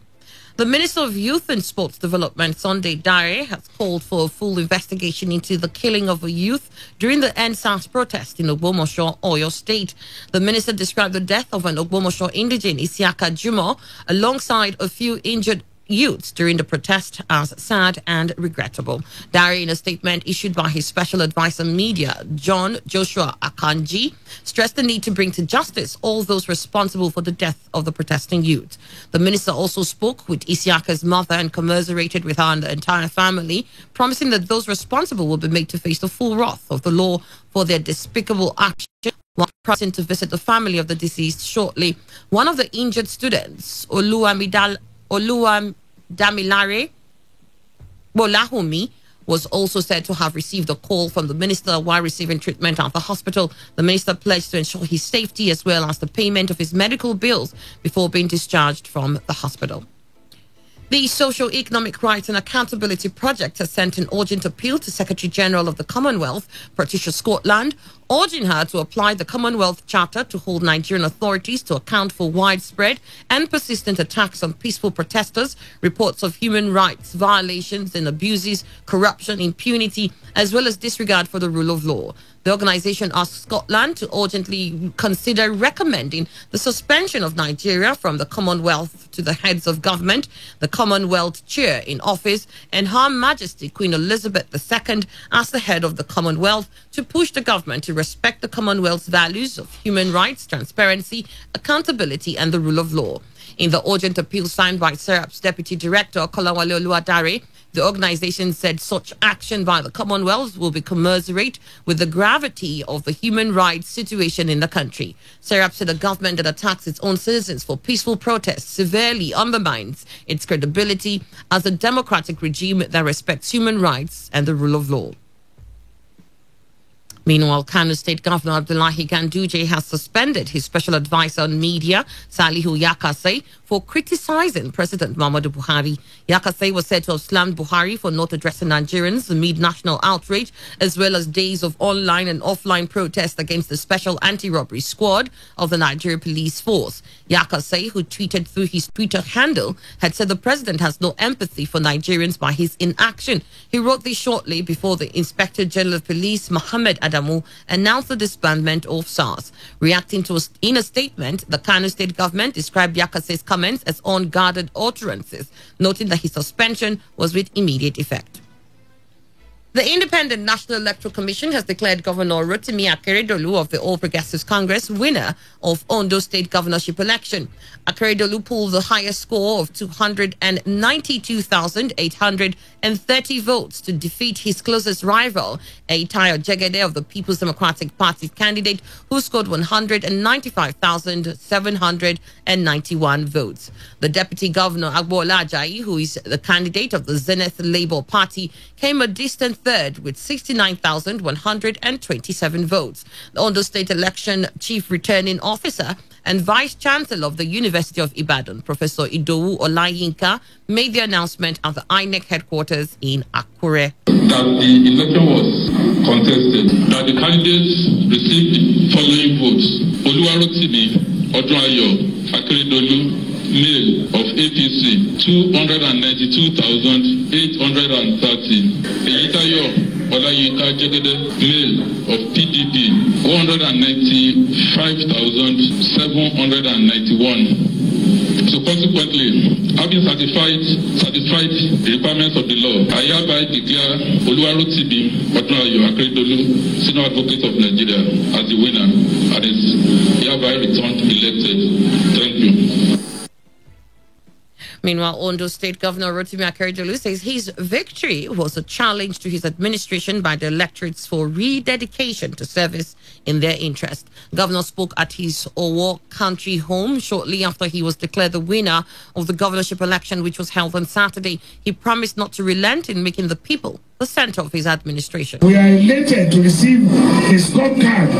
The Minister of Youth and Sports Development, Sunday Dare, has called for a full investigation into the killing of a youth during the NSAS protest in Ogbomoso, Oyo State. The minister described the death of an Ogbomoso indigene, Isiaka Jumo, alongside a few injured youths during the protest as sad and regrettable. Dare, in a statement issued by his special advisor media, John Joshua Akanji, stressed the need to bring to justice all those responsible for the death of the protesting youth. The minister also spoke with Isiaka's mother and commiserated with her and the entire family, promising that those responsible will be made to face the full wrath of the law for their despicable action. While promising to visit the family of the deceased shortly, one of the injured students, Oluwadamilare Bolahumi, was also said to have received a call from the minister while receiving treatment at the hospital. The minister pledged to ensure his safety as well as the payment of his medical bills before being discharged from the hospital. The Socio-Economic Rights and Accountability Project has sent an urgent appeal to Secretary General of the Commonwealth, Patricia Scotland, urging her to apply the Commonwealth Charter to hold Nigerian authorities to account for widespread and persistent attacks on peaceful protesters, reports of human rights violations and abuses, corruption, impunity, as well as disregard for the rule of law. The organization asked Scotland to urgently consider recommending the suspension of Nigeria from the Commonwealth to the heads of government, the Commonwealth Chair in office, and Her Majesty Queen Elizabeth II as the head of the Commonwealth, to push the government to respect the Commonwealth's values of human rights, transparency, accountability, and the rule of law. In the urgent appeal signed by SERAP's Deputy Director, Kolawale Oluwadare, the organization said such action by the Commonwealth will be commensurate with the gravity of the human rights situation in the country. SERAP said a government that attacks its own citizens for peaceful protests severely undermines its credibility as a democratic regime that respects human rights and the rule of law. Meanwhile, Kano State Governor Abdullahi Ganduje has suspended his special advisor on media, Salihu Yakase, for criticizing President Muhammadu Buhari. Yakase was said to have slammed Buhari for not addressing Nigerians amid national outrage, as well as days of online and offline protests against the Special Anti-Robbery Squad of the Nigeria Police Force. Yakase, who tweeted through his Twitter handle, had said the president has no empathy for Nigerians by his inaction. He wrote this shortly before the Inspector General of Police, Mohammed Adamu, announced the disbandment of SARS. Reacting to in a statement, the Kano State government described Yakase's comments as unguarded utterances, noting that his suspension was with immediate effect. The Independent National Electoral Commission has declared Governor Rotimi Akeredolu of the All Progressives Congress winner of Ondo State governorship election. Akeredolu pulled the highest score of 292,830 votes to defeat his closest rival, Tayo Jegede of the People's Democratic Party candidate, who scored 195,791 votes. The Deputy Governor, Agboola Ajayi, who is the candidate of the Zenith Labour Party, came a distant third with 69,127 votes. The Ondo State Election Chief Returning Officer and Vice Chancellor of the University of Ibadan, Professor Idowu Olayinka, made the announcement at the INEC headquarters in Akure. That the election was contested, that the candidates received the following votes: Oluwarotimi Odunayo Akeredolu, male of APC, 292,830. Eyitayo Olayinka Jegede, male of PDP, 195,791. So consequently, having satisfied the requirements of the law, I hereby declare Oluwarotimi Odunayo Akeredolu, Senior Advocate of Nigeria, as the winner and is hereby returned elected. Thank you. Meanwhile, Ondo State Governor Rotimi Akeredolu says his victory was a challenge to his administration by the electorates for rededication to service in their interest. Governor spoke at his Owo country home shortly after he was declared the winner of the governorship election, which was held on Saturday. He promised not to relent in making the people the center of his administration. We are elated to receive a scorecard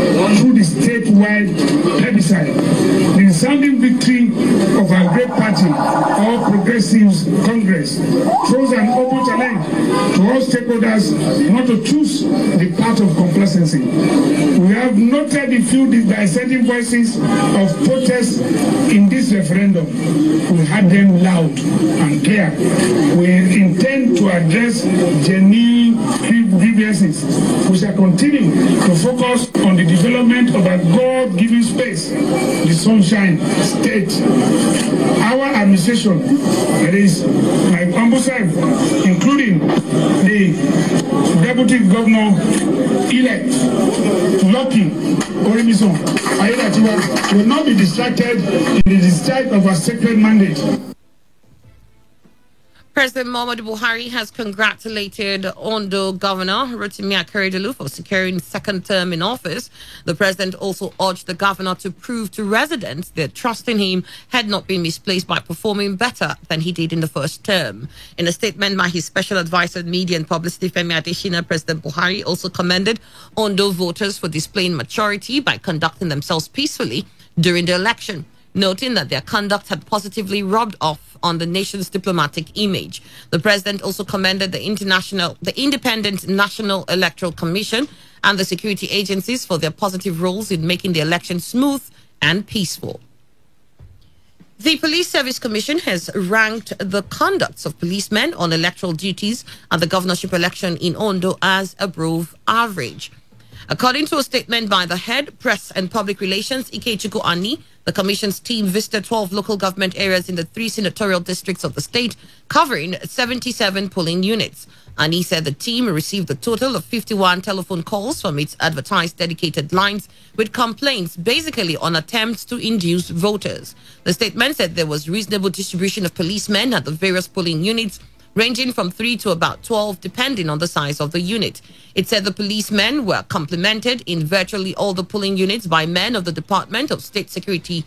through the statewide plebiscite. The resounding victory of our great party, All Progressives Congress, throws an open challenge to all stakeholders not to choose the path of complacency. We have noted the few dissenting voices of protest in this referendum. We had them loud and clear. We intend to address genuine grievances. We shall continue to focus on the development of a God-given space, the Sunshine State. Our administration, that is my humble self, including the Deputy Governor-elect, Lucky Orimiso Ayedatiwa, will not be distracted in the discharge of our sacred mandate. President Muhammadu Buhari has congratulated Ondo Governor Rotimi Akeredolu for securing second term in office. The president also urged the governor to prove to residents their trust in him had not been misplaced by performing better than he did in the first term. In a statement by his special advisor on media and publicity, Femi Adesina, President Buhari also commended Ondo voters for displaying maturity by conducting themselves peacefully during the election, noting that their conduct had positively rubbed off on the nation's diplomatic image. The president also commended the Independent National Electoral Commission and the security agencies for their positive roles in making the election smooth and peaceful. The Police Service Commission has ranked the conducts of policemen on electoral duties at the governorship election in Ondo as above average. According to a statement by the head, Press and Public Relations, Ikechukwu Ani, the Commission's team visited 12 local government areas in the 3 senatorial districts of the state, covering 77 polling units. Ani said the team received a total of 51 telephone calls from its advertised dedicated lines with complaints basically on attempts to induce voters. The statement said there was reasonable distribution of policemen at the various polling units, ranging from 3 to about 12, depending on the size of the unit. It said the policemen were complemented in virtually all the polling units by men of the Department of State Security,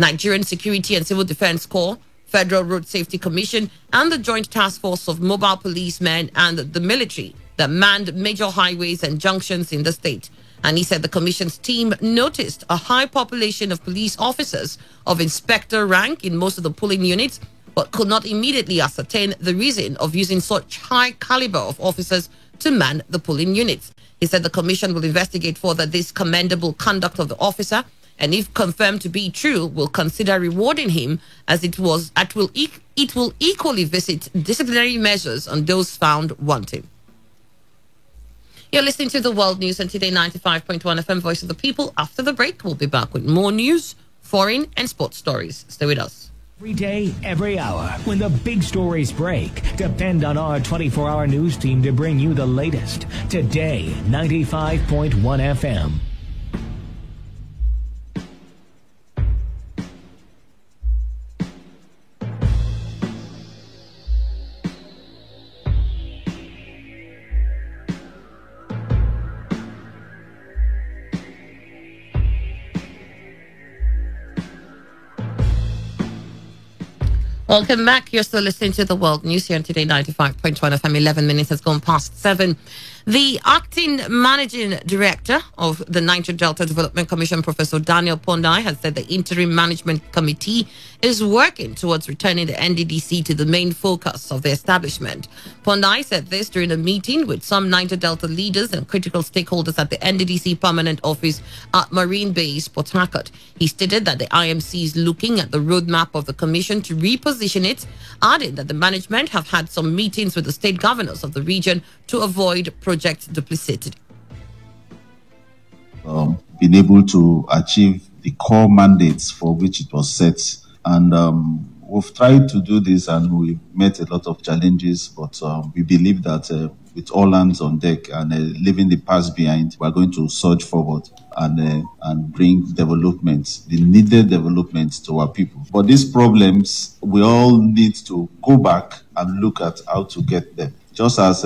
Nigerian Security and Civil Defense Corps, Federal Road Safety Commission, and the Joint Task Force of Mobile Policemen and the military that manned major highways and junctions in the state. And he said the Commission's team noticed a high population of police officers of inspector rank in most of the polling units, but could not immediately ascertain the reason of using such high caliber of officers to man the polling units. He said the Commission will investigate further this commendable conduct of the officer, and if confirmed to be true, will consider rewarding him, as it will equally visit disciplinary measures on those found wanting. You're listening to the World News on Today 95.1 FM, Voice of the People. After the break, we'll be back with more news, foreign and sports stories. Stay with us. Every day, every hour, when the big stories break, depend on our 24-hour news team to bring you the latest. Today, 95.1 FM. Welcome back. You're still listening to the World News here on Today 95.1 FM. 11 minutes has gone past 7. The acting managing director of the Niger Delta Development Commission, Professor Daniel Pondai, has said the interim management committee is working towards returning the NDDC to the main focus of the establishment. Pondai said this during a meeting with some Niger Delta leaders and critical stakeholders at the NDDC permanent office at Marine Base, Port Harcourt. He stated that the IMC is looking at the roadmap of the commission to reposition it, adding that the management have had some meetings with the state governors of the region to avoid project duplicity. Been able to achieve the core mandates for which it was set, and we've tried to do this and we met a lot of challenges, but we believe that with all hands on deck and leaving the past behind, we're going to surge forward and bring developments, the needed developments to our people. But these problems, we all need to go back and look at how to get them. Just as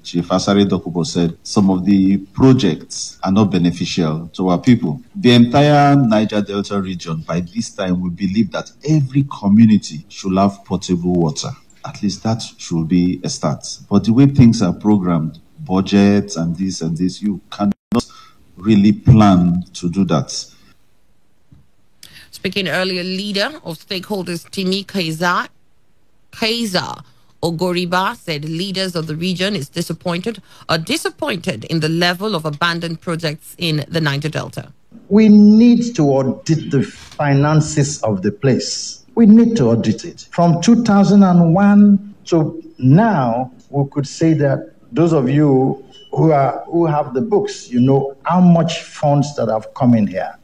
Chief Asari Dokubo said, some of the projects are not beneficial to our people. The entire Niger Delta region, by this time, we believe that every community should have potable water. at least that should be a start. But the way things are programmed, budgets and this, you cannot really plan to do that. Speaking earlier, leader of stakeholders Timi Kaiser Ogoriba said leaders of the region are disappointed in the level of abandoned projects in the Niger Delta. We need to audit the finances of the place. We need to audit it. From 2001 to now, we could say that those of you who have the books, you know how much funds that have come in here.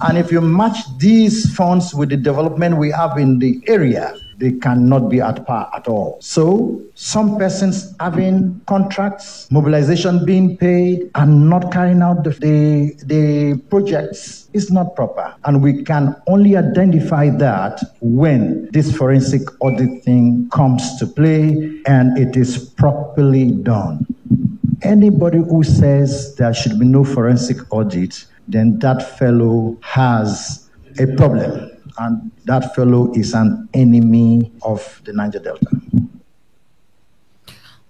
And if you match these funds with the development we have in the area, they cannot be at par at all. So some persons having contracts, mobilization being paid, and not carrying out the projects is not proper. And we can only identify that when this forensic audit thing comes to play and it is properly done. Anybody who says there should be no forensic audit, then that fellow has a problem. And that fellow is an enemy of the Niger Delta.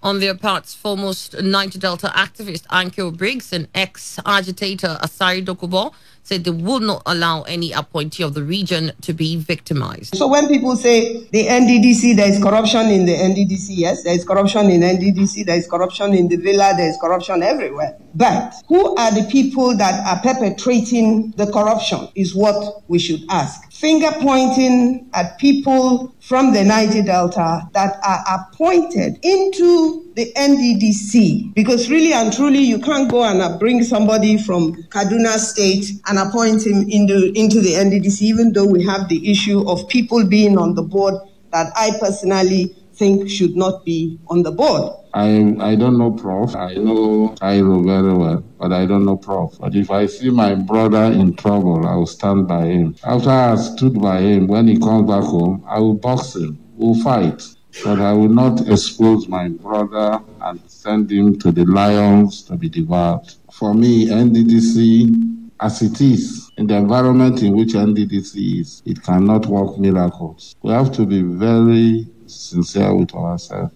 On their parts, foremost Niger Delta activist Ankyo Briggs and ex-agitator Asari Dokubo said they will not allow any appointee of the region to be victimized. So when people say the NDDC, there is corruption in the NDDC, yes, there is corruption in NDDC, there is corruption in the villa, there is corruption everywhere. But who are the people that are perpetrating the corruption is what we should ask. Finger pointing at people from the Niger Delta that are appointed into the NDDC, because really and truly you can't go and bring somebody from Kaduna State and appoint him into the NDDC, even though we have the issue of people being on the board that I personally think should not be on the board. I don't know Prof. I know Cairo very well, but I don't know Prof. But if I see my brother in trouble, I will stand by him. After I stood by him, when he comes back home, I will box him. We'll fight. But I will not expose my brother and send him to the lions to be devoured. For me, NDDC, as it is, in the environment in which NDDC is, it cannot work miracles. We have to be very sincere with ourselves.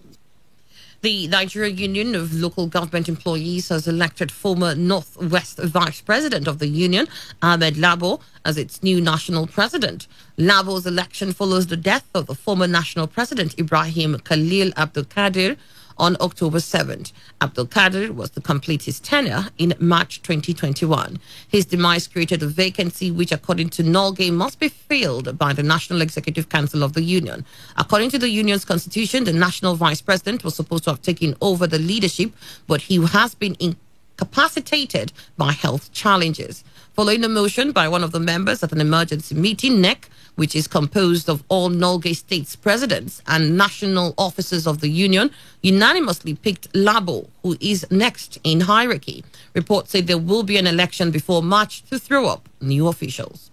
The Nigeria Union of Local Government Employees has elected former Northwest Vice President of the Union, Ahmed Labo, as its new national president. Labo's election follows the death of the former national president, Ibrahim Khalil Abdul Qadir, on October 7th. Abdul Qadir was to complete his tenure in March 2021. His demise created a vacancy which, according to Nolge, must be filled by the National Executive Council of the Union. According to the union's constitution, the national vice president was supposed to have taken over the leadership, but he has been incapacitated by health challenges. Following a motion by one of the members at an emergency meeting, NEC, which is composed of all Nolge states presidents and national officers of the union, unanimously picked Labo, who is next in hierarchy. Reports say there will be an election before March to throw up new officials.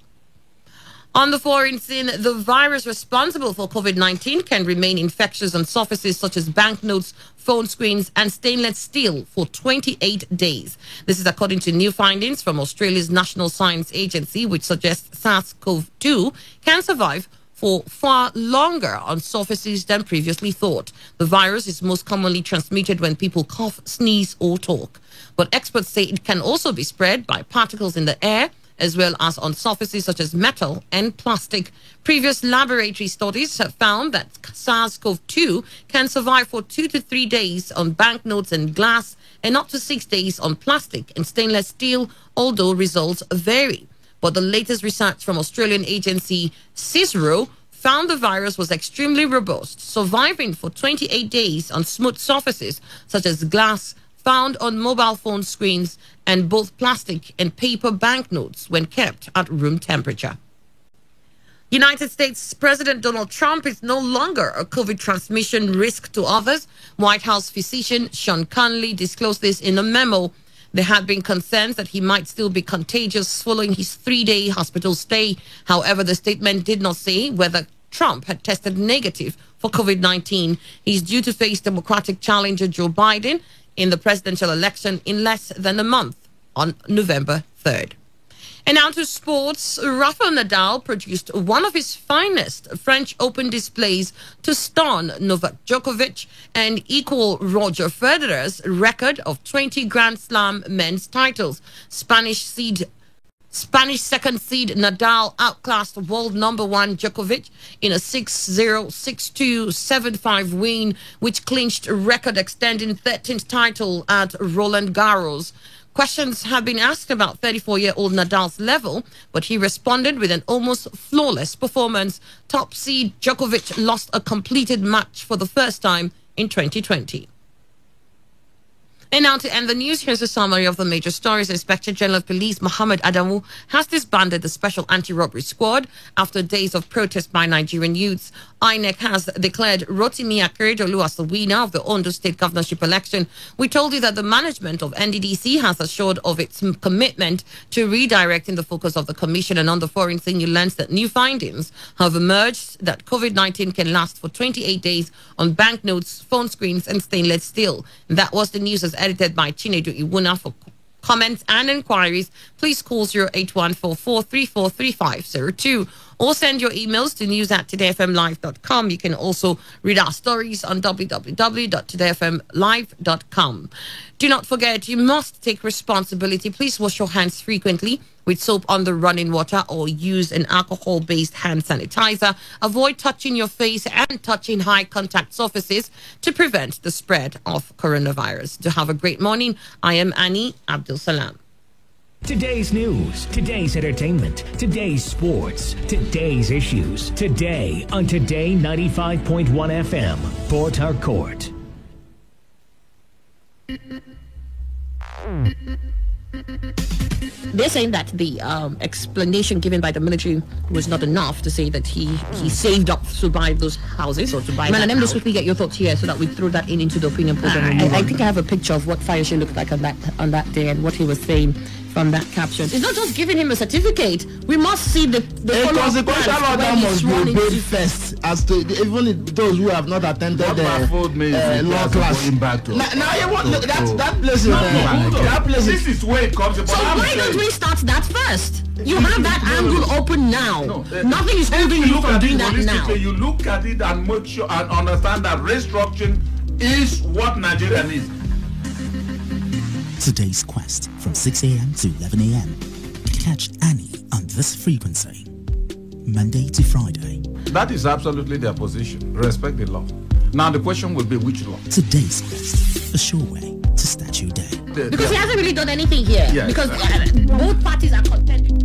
On the foreign scene, the virus responsible for COVID-19 can remain infectious on surfaces such as banknotes, phone screens, and stainless steel for 28 days. This is according to new findings from Australia's National Science Agency, which suggests SARS-CoV-2 can survive for far longer on surfaces than previously thought. The virus is most commonly transmitted when people cough, sneeze, or talk. But experts say it can also be spread by particles in the air, as well as on surfaces such as metal and plastic. Previous laboratory studies have found that SARS-CoV-2 can survive for 2 to 3 days on banknotes and glass and up to 6 days on plastic and stainless steel, although results vary. But the latest research from Australian agency CSIRO found the virus was extremely robust, surviving for 28 days on smooth surfaces such as glass, found on mobile phone screens, and both plastic and paper banknotes when kept at room temperature. United States President Donald Trump is no longer a COVID transmission risk to others. White House physician Sean Conley disclosed this in a memo. There had been concerns that he might still be contagious following his 3-day hospital stay. However, the statement did not say whether Trump had tested negative for COVID-19. He's due to face Democratic challenger Joe Biden in the presidential election in less than a month on November 3rd. And now to sports. Rafael Nadal produced one of his finest French Open displays to stun Novak Djokovic and equal Roger Federer's record of 20 Grand Slam men's titles. Spanish second seed Nadal outclassed world number one Djokovic in a 6-0, 6-2, 7-5 win, which clinched record-extending 13th title at Roland Garros. Questions have been asked about 34-year-old Nadal's level, but he responded with an almost flawless performance. Top seed Djokovic lost a completed match for the first time in 2020. And now to end the news, here's a summary of the major stories. Inspector General of Police Mohammed Adamu has disbanded the Special Anti-Robbery Squad after days of protest by Nigerian youths. INEC has declared Rotimi Akeredolu as the winner of the Ondo State governorship election. We told you that the management of NDDC has assured of its commitment to redirecting the focus of the commission, and on the foreign scene, you learned that new findings have emerged that COVID-19 can last for 28 days on banknotes, phone screens, and stainless steel. That was the news as edited by Chinedu Iwuna. For comments and inquiries, please call 08144343502 or send your emails to news@todayfmlive.com. You can also read our stories on www.todayfmlive.com. Do not forget, you must take responsibility. Please wash your hands frequently with soap on the running water or use an alcohol-based hand sanitizer. Avoid touching your face and touching high-contact surfaces to prevent the spread of coronavirus. To have a great morning, I am Annie Abdul Salam. Today's news, today's entertainment, today's sports, today's issues. Today on Today 95.1 FM, Port Harcourt. They're saying that the explanation given by the military was not enough to say that he saved up to buy those houses or to buy. Man, let me just quickly get your thoughts here so that we throw that into the opinion program. I think I have a picture of what Fayose looked like on that day and what he was saying from that caption. It's not just giving him a certificate. We must see the consequential order must be obeyed first, as to even those who have not attended the law class. Now you want that place. That place. This is where it comes. So why don't we start that first? You have that angle open now. Nothing is holding you from doing that now. You look at it and make sure and understand that restructuring is what Nigeria needs. Today's Quest from 6 a.m. to 11 a.m. Catch Annie on this frequency, Monday to Friday. That is absolutely their position. Respect the law. Now the question will be which law? Today's Quest, a sure way to start your day. Because he hasn't really done anything here. Yeah, because both parties are contending.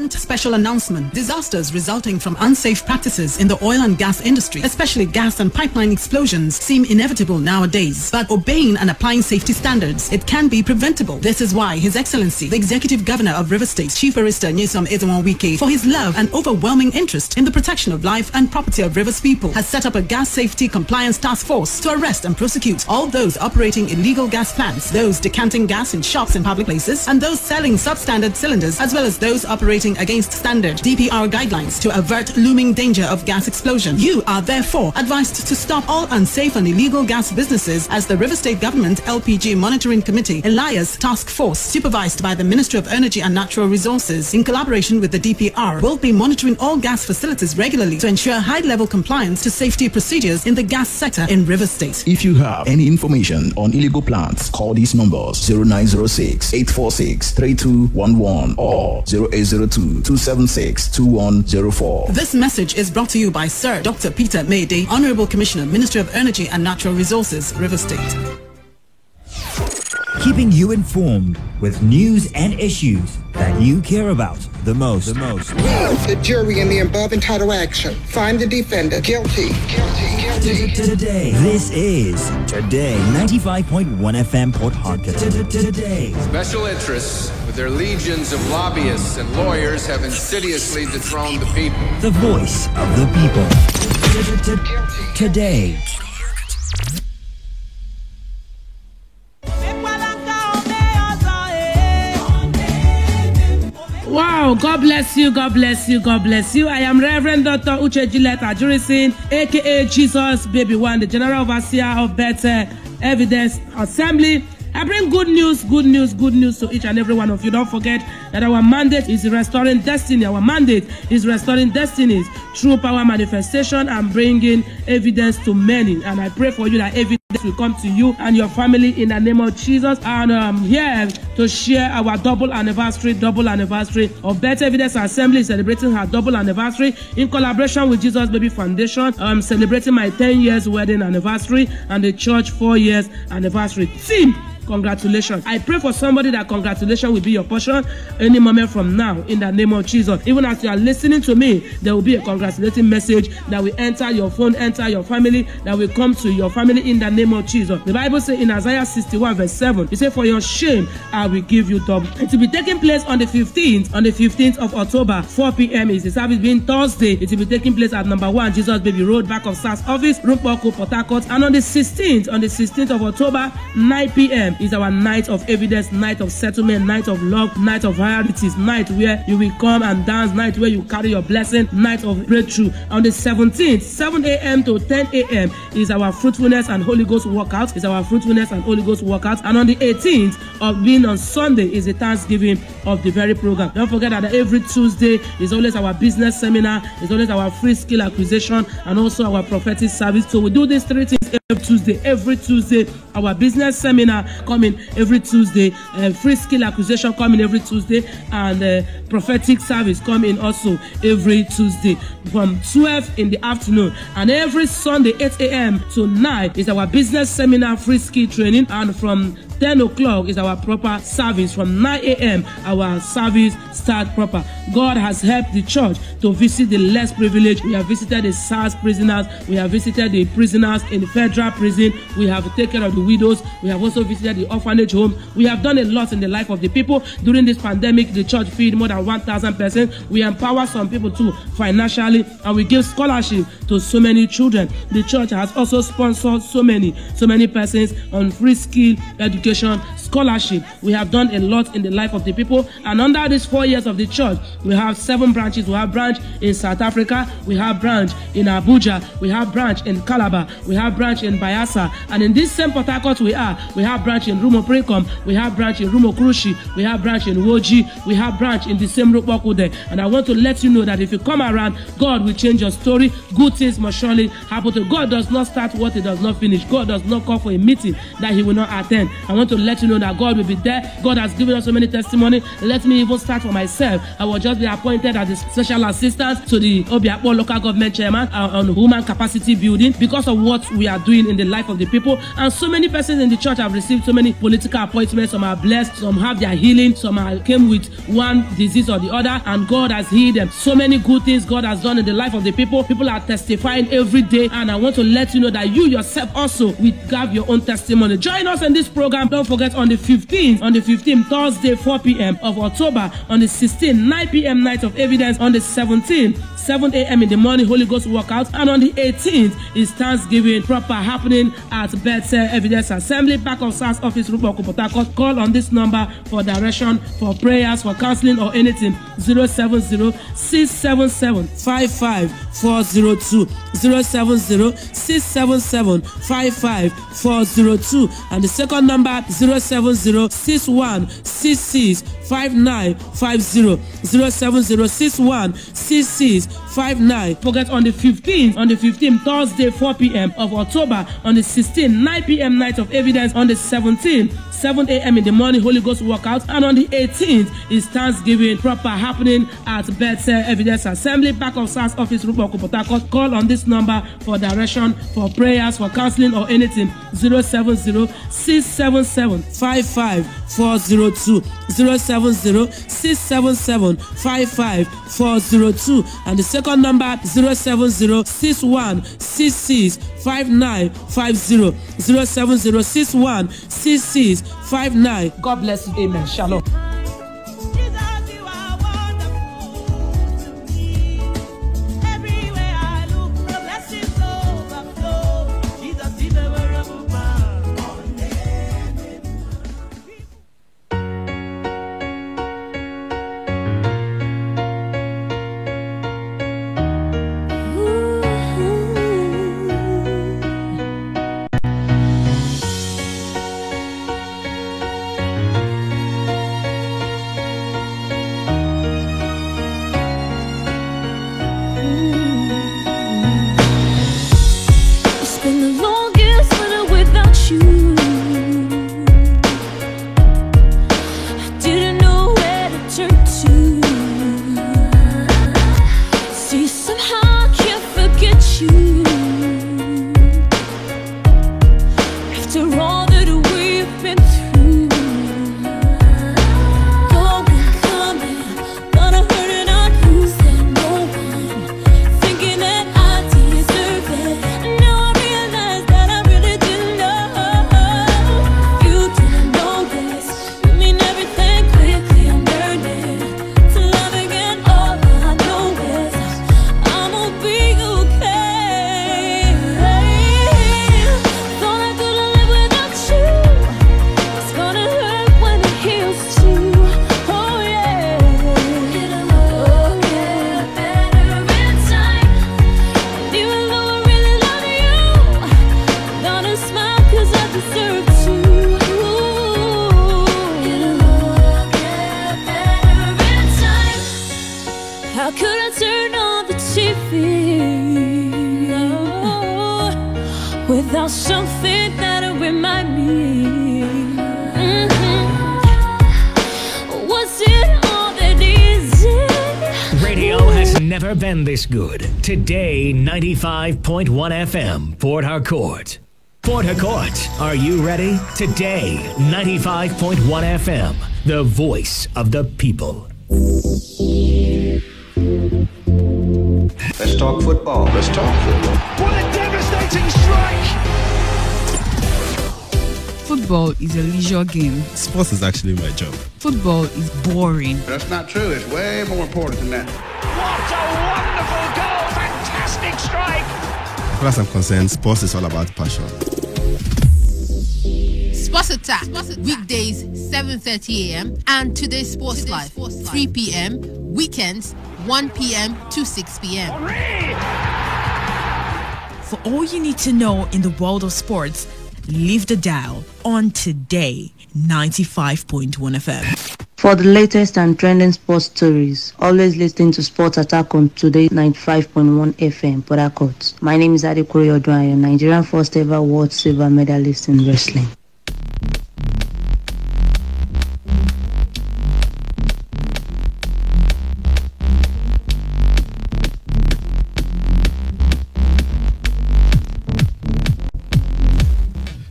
Special announcement. Disasters resulting from unsafe practices in the oil and gas industry, especially gas and pipeline explosions, seem inevitable nowadays. But obeying and applying safety standards, it can be preventable. This is why His Excellency, the Executive Governor of Rivers State, Chief Barrister Nyesom Ezenwa Wike, for his love and overwhelming interest in the protection of life and property of Rivers people, has set up a gas safety compliance task force to arrest and prosecute all those operating illegal gas plants, those decanting gas in shops and public places, and those selling substandard cylinders, as well as those operating against standard DPR guidelines to avert looming danger of gas explosion. You are therefore advised to stop all unsafe and illegal gas businesses as the River State Government LPG Monitoring Committee, Elias Task Force, supervised by the Ministry of Energy and Natural Resources, in collaboration with the DPR, will be monitoring all gas facilities regularly to ensure high-level compliance to safety procedures in the gas sector in River State. If you have any information on illegal plants, call these numbers: 0906-846-3211 or 0802-276-2104. This message is brought to you by Sir Dr. Peter Mayday, Honorable Commissioner, Ministry of Energy and Natural Resources, River State. Keeping you informed with news and issues that you care about the most. The jury in the above entitled action find the defendant guilty. Today, this is Today 95.1 FM Port Harcourt. Today. Special interests with their legions of lobbyists and lawyers have insidiously dethroned the people. The voice of the people. Today. Wow, God bless you, God bless you, God bless you. I am Reverend Dr. Uche Gillette Ajurisin, aka Jesus Baby One, the General Overseer of Better Evidence Assembly. I bring good news to each and every one of you. Don't forget that our mandate is restoring destiny. Our mandate is restoring destinies through power manifestation and bringing evidence to many. And I pray for you that evidence will come to you and your family in the name of Jesus. And I'm here to share our double anniversary of Better Evidence Assembly, celebrating her double anniversary in collaboration with Jesus Baby Foundation. I'm celebrating my 10 years wedding anniversary and the church 4 years anniversary. Team, congratulations. I pray for somebody that congratulations will be your portion any moment from now in the name of Jesus. Even as you are listening to me, there will be a congratulating message that will enter your phone, enter your family, that will come to your family in the name of Jesus. The Bible says in Isaiah 61 verse 7, it says, for your shame I will give you double. It will be taking place on the 15th of October, 4 p.m. is the service being Thursday. It will be taking place at number 1 Jesus Baby Road, back of SARS office, Rumpoko, Port Harcourt. And on the 16th of October, 9 p.m. is our night of evidence, night of settlement, night of love, night of varieties, night where you will come and dance, night where you carry your blessing, night of breakthrough. On the 17th, 7 a.m. to 10 a.m. is our fruitfulness and Holy Ghost workout. And on the 18th of being on Sunday is the Thanksgiving of the very program. Don't forget that every Tuesday is always our business seminar, is always our free skill acquisition, and also our prophetic service. So we do these 3 things every Tuesday. Our business seminar coming every Tuesday, free skill acquisition coming every Tuesday, and prophetic service coming also every Tuesday from 12 in the afternoon. And every Sunday 8 a.m. to 9 is our business seminar, free skill training, and from 10 o'clock is our proper service. From 9 a.m. our service start proper. God has helped the church to visit the less privileged. We have visited the SARS prisoners. We have visited the prisoners in the federal prison. We have taken care of the widows. We have also visited the orphanage home. We have done a lot in the life of the people. During this pandemic, the church feed more than 1,000 persons. We empower some people too financially, and we give scholarship to so many children. The church has also sponsored so many persons on free skill education scholarship. We have done a lot in the life of the people, and under these 4 years of the church, we have 7 branches. We have branch in South Africa, we have branch in Abuja, we have branch in Calabar, we have branch in Bayelsa, and in this same Port Harcourt we have branch in Rumo Precom, we have branch in Rumo Krushi, we have branch in Woji, we have branch in the same Rupokude. And I want to let you know that if you come around, God will change your story. Good things must surely happen to you. God does not start what he does not finish. God does not call for a meeting that he will not attend. I want to let you know that God will be there. God has given us so many testimony. Let me even start for myself. I was just be appointed as the special assistant to the Obiakpo local government chairman on human capacity building because of what we are doing in the life of the people. And so many persons in the church have received so many political appointments. Some are blessed, some have their healing, some came with one disease or the other, and God has healed them. So many good things God has done in the life of the people. People are testifying every day, and I want to let you know that you yourself also will have your own testimony. Join us in this program. Don't forget on the 15th, Thursday, 4 p.m. of October, on the 16th, 9 p.m. night of evidence, on the 17th, 7 a.m. in the morning, Holy Ghost workout, and on the 18th is Thanksgiving proper happening at Better Evidence Assembly, back of SARS office, Rumpoko, Port Harcourt. Call on this number for direction, for prayers, for counseling, or anything. 070-677-55402. 070-677-55402. And the second number, 070-6166-5950. 070-6166-59. Forget on the 15th, Thursday, 4 p.m. of October, on the 16th, 9 p.m. night of evidence, on the 17th, 7 a.m. in the morning, Holy Ghost workout, and on the 18th is Thanksgiving proper happening at Better Evidence Assembly, back of SARS office, Rumpoko, Port Harcourt. Call on this number for direction, for prayers, for counseling, or anything. 070-677-55402. 070-677-55402. And the second number, 070-6166-5950. 070-6166-59. God bless you. Amen. Shalom. without something that'll remind me. Was it all that easy? Radio has never been this good. Today, 95.1 FM, Fort Harcourt. Fort Harcourt, are you ready? Today, 95.1 FM, the voice of the people. Let's talk football. Let's talk football. What a devastating strike! Football is a leisure game. Sports is actually my job. Football is boring. That's not true. It's way more important than that. What a wonderful goal! Fantastic strike! As far as I'm concerned, sports is all about passion. Sports Attack, weekdays 7:30 a.m. and today's Sports Live 3 p.m. Weekends 1 p.m. to 6 p.m. For all you need to know in the world of sports, leave the dial on Today 95.1 FM. For the latest and trending sports stories, always listen to Sports Attack on Today 95.1 FM, Port Harcourt. My name is Adekuri Odwayo, Nigerian first ever world silver medalist in wrestling.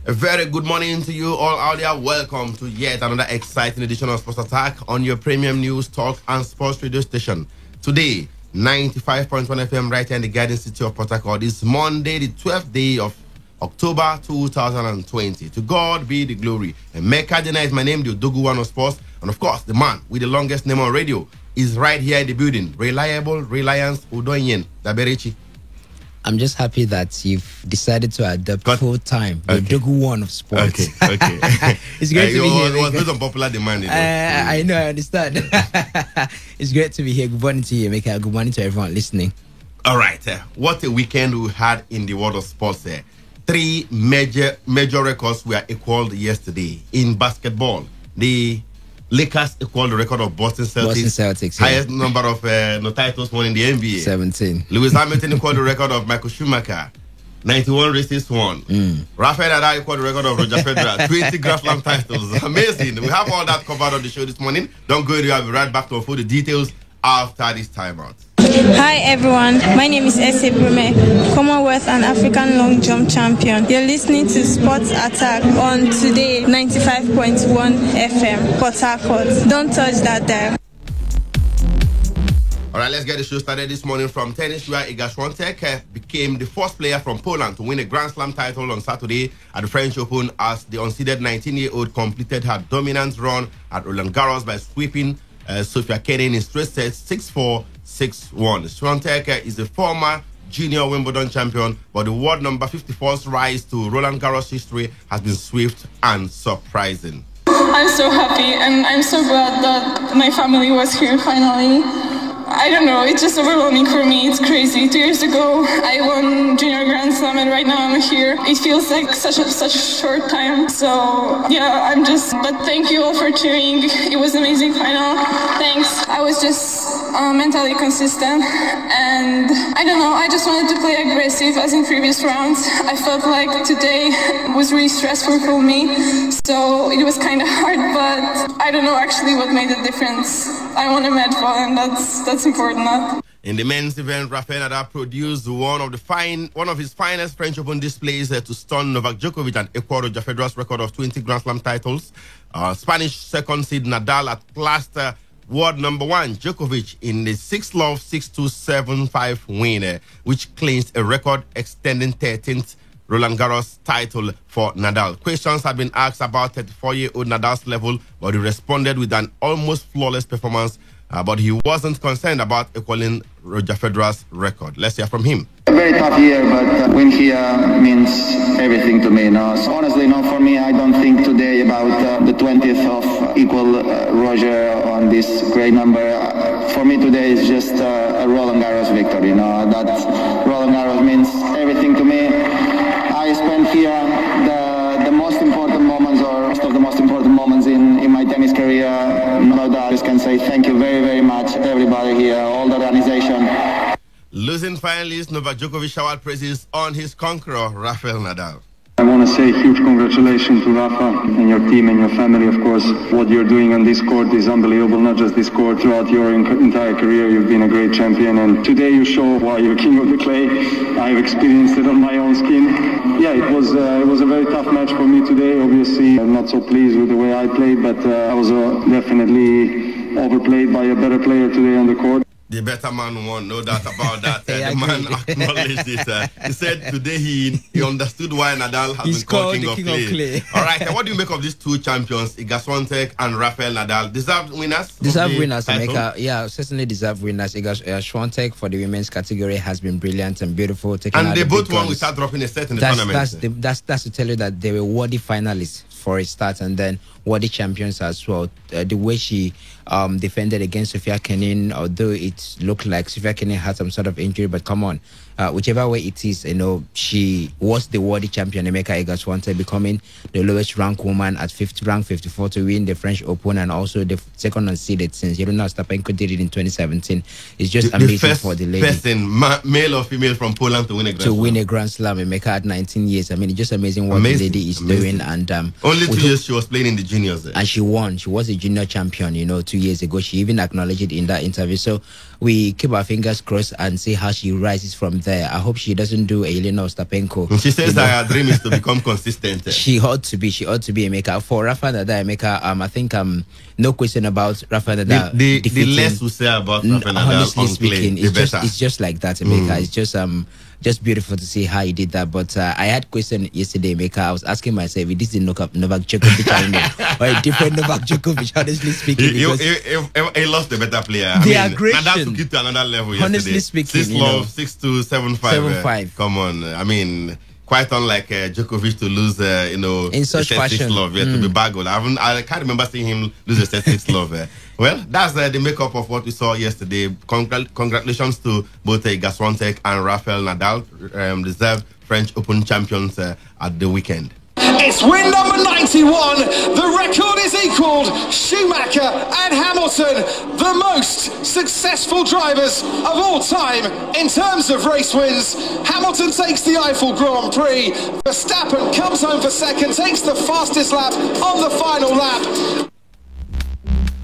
A very good morning to you all out there. Welcome to yet another exciting edition of Sports Attack on your premium news, talk, and sports radio station. Today, 95.1 FM right here in the Garden City of Port Harcourt. It's Monday, the 12th day of October 2020. To God be the glory. And Mecca Dena is my name, the Odogu One of Sports. And of course, the man with the longest name on radio is right here in the building. Reliable Reliance Udoyen Daberechi. I'm just happy that you've decided to adopt full time the Dogu One of Sports. Okay. It's great to be here. It was based on popular demand. I know, I understand. It's great to be here. Good morning to you, Mika. Good morning to everyone listening. All right. What a weekend we had in the world of sports. 3 major records were equaled yesterday. In basketball, the Lakers equaled the record of Boston Celtics. Highest number of no titles won in the NBA. 17. Lewis Hamilton equaled the record of Michael Schumacher. 91 races won. Rafael Nadal equaled the record of Roger Federer. 20 Grand Slam titles. Amazing. We have all that covered on the show this morning. Don't go anywhere. I'll be right back to unfold the details after this timeout. Hi everyone, my name is Ese Brume, Commonwealth and African long jump champion. You're listening to Sports Attack on Today 95.1 FM, Port Harcourt. Don't touch that dial. All right, let's get the show started this morning from tennis, where Iga Swiatek became the first player from Poland to win a Grand Slam title on Saturday at the French Open as the unseeded 19-year-old completed her dominant run at Roland Garros by sweeping Sofia Kenin in straight sets 6-4, 6-1. Swiatek is the former junior Wimbledon champion, but the world number 54's rise to Roland Garros history has been swift and surprising. I'm so happy and I'm so glad that my family was here finally. I don't know, it's just overwhelming for me. It's crazy. 2 years ago, I won Junior Grand Slam, and right now I'm here. It feels like such a short time. So yeah, but thank you all for cheering. It was an amazing final. Thanks. I was just mentally consistent, and I don't know. I just wanted to play aggressive as in previous rounds. I felt like today was really stressful for me, so it was kind of hard. But I don't know actually what made the difference. I won a medal, and that's important. In the men's event, Rafael Nadal produced one of his finest French Open displays to stun Novak Djokovic and equal Roger Federer's record of 20 Grand Slam titles. Spanish second seed Nadal at last world number 1 Djokovic in the 6-love 6-2 7-5 win, which clinched a record extending 13th Roland Garros title for Nadal. Questions have been asked about 34-year-old Nadal's level, but he responded with an almost flawless performance. But he wasn't concerned about equaling Roger Federer's record. Let's hear from him. A very tough year, but win here means everything to me. So honestly, for me, I don't think today about the 20th of equal Roger on this great number. For me today is just a Roland Garros victory. That Roland Garros means everything to me. I spent here the most important moments, or most of the most important moments in my tennis career. No doubt, I just can say thank you very, very much, everybody here, all the organization. Losing finalist Novak Djokovic showered praises on his conqueror, Rafael Nadal. I want to say huge congratulations to Rafa and your team and your family, of course. What you're doing on this court is unbelievable, not just this court. Throughout your entire career, you've been a great champion, and today you show why you're king of the clay. I've experienced it on my own skin. Yeah, it was a very tough match for me today. Obviously, I'm not so pleased with the way I played, but I was definitely overplayed by a better player today on the court. The better man won, no doubt about that. The man acknowledged it. He said today he understood why Nadal has been called king of clay. All right, what do you make of these two champions, Iga Swiatek and Rafael Nadal? Deserved winners? Deserved winners, Emeka. Yeah, certainly deserved winners. Iga Swiatek for the women's category has been brilliant and beautiful. And they both won without dropping a set in the tournament. That's to tell you that they were worthy finalists for a start, and then worthy champions as well. The way she defended against Sofia Kenin, although it looked like Sofia Kenin had some sort of injury, but come on, whichever way it is, she was the worthy champion. Emeka Iga Swiatek becoming the lowest ranked woman at rank 54 to win the French Open, and also the second unseeded since Jelena Ostapenko did it in 2017. It's just amazing for the lady. Person, male or female from Poland to win a Grand Slam. Emeka at 19 years. I mean, it's just amazing what the lady is doing. And only 2 years she was playing in the juniors. And she won. She was a junior champion, 2 years ago. She even acknowledged it in that interview. So we keep our fingers crossed and see how she rises from there. I hope she doesn't do a Jelena Ostapenko. She says that her dream is to become consistent. She ought to be, Emeka. For Rafa Nadal, Emeka, I think no question about Rafa Nadal. The less we say about Rafa Nadal, honestly speaking, it's just like that, Emeka. It's just beautiful to see how he did that. But I had question yesterday, Emeka. I was asking myself, if this is Novak Djokovic or a different Novak Djokovic, honestly speaking. He lost a better player. Nadal took it to another level yesterday. Honestly speaking, 6-love, 6-2, 7-5. 7-5. Come on. I mean, quite unlike Djokovic to lose, in such fashion. 6-love, to be baggled. I can't remember seeing him lose a set 6-love. Well, that's the makeup of what we saw yesterday. Congratulations to both Iga Swiatek and Rafael Nadal, deserved French Open champions at the weekend. It's win number 91. The record is equaled. Schumacher and Hamilton, the most successful drivers of all time in terms of race wins. Hamilton takes the Eiffel Grand Prix. Verstappen comes home for second, takes the fastest lap on the final lap.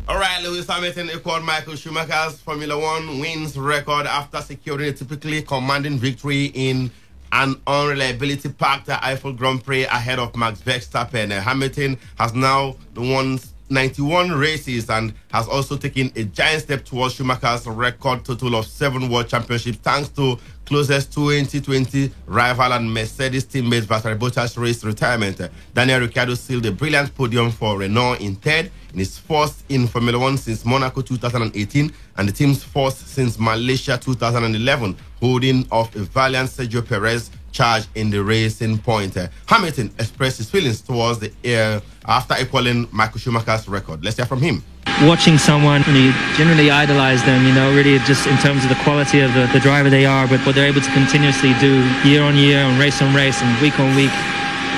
All right, Lewis Hamilton equaled Michael Schumacher's Formula One wins record after securing a typically commanding victory in an unreliability-packed Eiffel Grand Prix ahead of Max Verstappen. Hamilton has now won 91 races and has also taken a giant step towards Schumacher's record total of 7 World Championships, thanks to closest 2020 rival and Mercedes teammate Valtteri Bottas' race retirement. Daniel Ricciardo sealed a brilliant podium for Renault in third, in his first in Formula One since Monaco 2018 and the team's first since Malaysia 2011, holding off a valiant Sergio Perez charge in the Racing Point. Hamilton expressed his feelings towards the air after equaling Michael Schumacher's record. Let's hear from him. Watching someone, you generally idolize them, really just in terms of the quality of the driver they are, but what they're able to continuously do year on year and race on race and week on week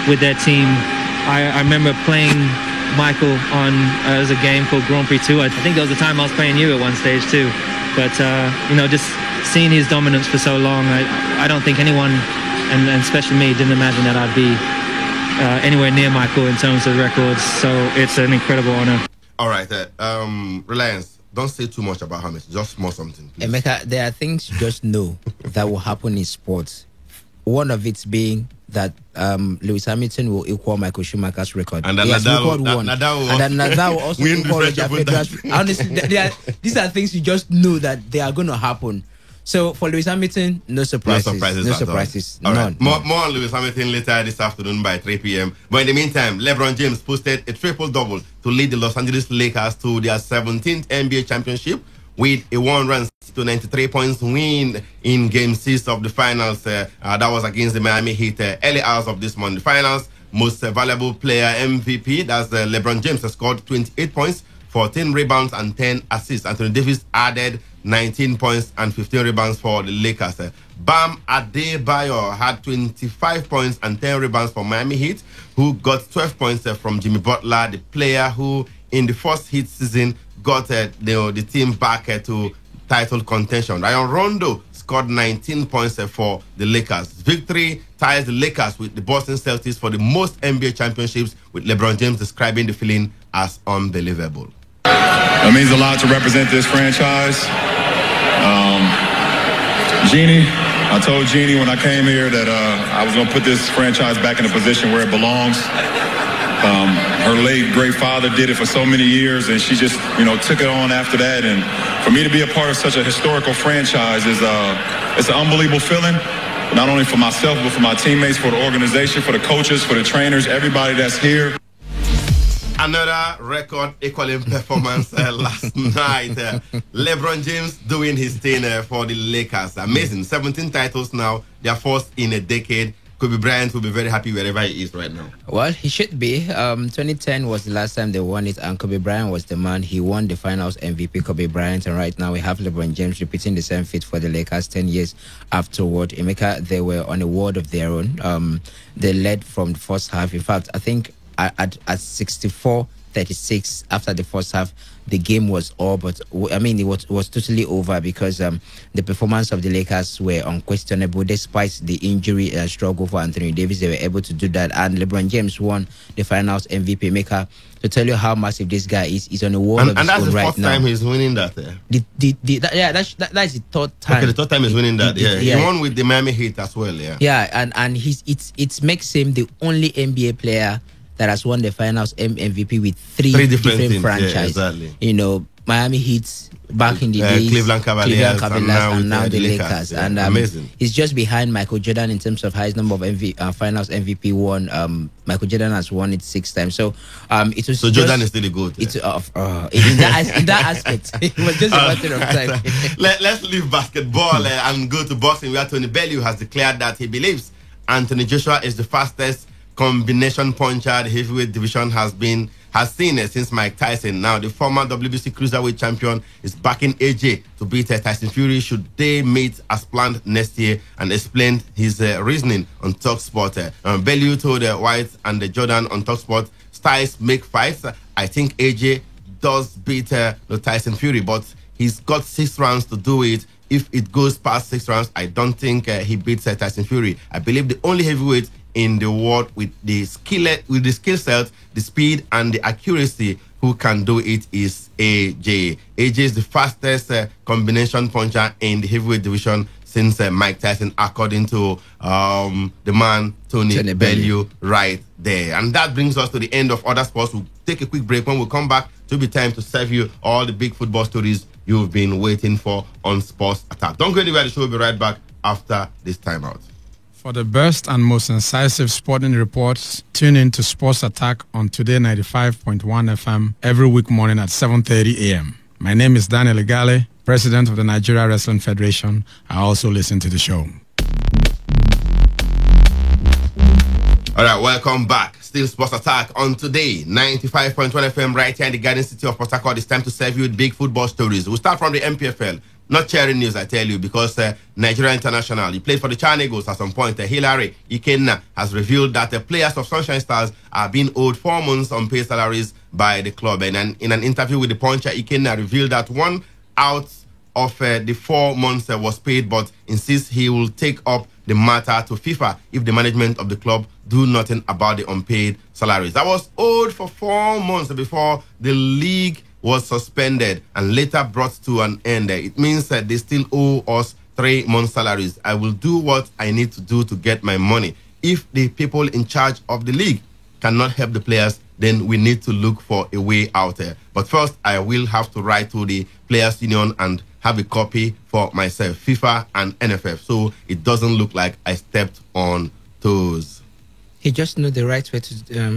with their team. I remember playing Michael on as a game called Grand Prix 2. I think there was a time I was playing you at one stage too. But, just seeing his dominance for so long, I don't think anyone, and especially me, didn't imagine that I'd be anywhere near Michael in terms of records. So it's an incredible honor. All right, Reliance, don't say too much about Hamilton. Just more something, please. Emeka, there are things you just know that will happen in sports. One of it being that Lewis Hamilton will equal Michael Schumacher's record. And then Nadal will also equal Roger Federer's. Honestly, these are things you just know that they are going to happen. So for Lewis Hamilton, no surprises. All right. More on Lewis Hamilton later this afternoon by 3 p.m. But in the meantime, LeBron James posted a triple-double to lead the Los Angeles Lakers to their 17th NBA championship with a 193 points win in Game 6 of the finals. That was against the Miami Heat early hours of this month. The finals, most valuable player MVP, that's LeBron James, has scored 28 points, 14 rebounds and 10 assists. Anthony Davis added 19 points and 15 rebounds for the Lakers. Bam Adebayo had 25 points and 10 rebounds for Miami Heat, who got 12 points from Jimmy Butler, the player who in the first Heat season got the team back to title contention. Rayon Rondo scored 19 points for the Lakers. Victory ties the Lakers with the Boston Celtics for the most NBA championships, with LeBron James describing the feeling as unbelievable. It means a lot to represent this franchise. Jeannie, I told Jeannie when I came here that I was going to put this franchise back in a position where it belongs. Her late great father did it for so many years, and she just, took it on after that. And for me to be a part of such a historical franchise is it's an unbelievable feeling, not only for myself, but for my teammates, for the organization, for the coaches, for the trainers, everybody that's here. Another record equaling performance last night. LeBron James doing his thing for the Lakers. Amazing. 17 titles now. They are first in a decade. Kobe Bryant will be very happy wherever he is right now. Well, he should be. 2010 was the last time they won it, and Kobe Bryant was the man. He won the Finals MVP, Kobe Bryant, and right now we have LeBron James repeating the same feat for the Lakers 10 years afterward. Emeka, they were on a world of their own. They led from the first half. In fact, I think at 64-36 after the first half, the game was all but, it was totally over because the performance of the Lakers were unquestionable despite the injury struggle for Anthony Davis. They were able to do that, and LeBron James won the Finals MVP. Maker, to tell you how massive this guy is, he's on a wall of his own right now. And that's the first time he's winning that. That's the third time. Okay, the third time he's winning that. He won with the Miami Heat as well. Yeah, and it makes him the only NBA player that has won the Finals MVP with three different franchises. Yeah, exactly. Miami Heat back in the days, Cleveland Cavaliers, and now the Lakers. Yeah, and amazing. He's just behind Michael Jordan in terms of highest number of Finals MVP won. Michael Jordan has won it 6 times. So it was. So Jordan is still good. It's in that aspect, it was just a matter of time. Let's leave basketball and go to boxing, where Tony Bellew has declared that he believes Anthony Joshua is the fastest combination puncher the heavyweight division has seen since Mike Tyson. Now, the former WBC cruiserweight champion is backing AJ to beat Tyson Fury should they meet as planned next year, and explained his reasoning on TalkSport. Bellew told White and Jordan on TalkSport, styles make fights. I think AJ does beat Tyson Fury, but he's got 6 rounds to do it. If it goes past 6 rounds, I don't think he beats Tyson Fury. I believe the only heavyweight in the world with the skill set, the speed, and the accuracy who can do it is AJ. AJ is the fastest combination puncher in the heavyweight division since Mike Tyson, according to the man Tony Bellew right there. And that brings us to the end of Other Sports. We'll take a quick break. When we come back, it'll be time to serve you all the big football stories you've been waiting for on Sports Attack. Don't go anywhere. The show will be right back after this timeout. For the best and most incisive sporting reports, tune in to Sports Attack on Today 95.1 FM every week morning at 7:30 a.m. My name is Daniel Igale, President of the Nigeria Wrestling Federation. I also listen to the show. All right, welcome back. Still Sports Attack on Today 95.1 FM right here in the Garden City of Port Harcourt. It's time to serve you with big football stories. We'll start from the MPFL. Not sharing news, I tell you, because Nigeria International, he played for the Chan Eagles at some point. Hilary Ikenna has revealed that the players of Sunshine Stars are being owed 4 months unpaid salaries by the club. And in an interview with the Punch, Ikenna revealed that 1 out of the 4 months was paid, but insists he will take up the matter to FIFA if the management of the club do nothing about the unpaid salaries. That was owed for 4 months before the league was suspended and later brought to an end. It means that they still owe us 3 months' salaries. I will do what I need to do to get my money. If the people in charge of the league cannot help the players, then we need to look for a way out there. But first, I will have to write to the Players Union and have a copy for myself, FIFA and NFF, so it doesn't look like I stepped on toes. He just knew the right way to,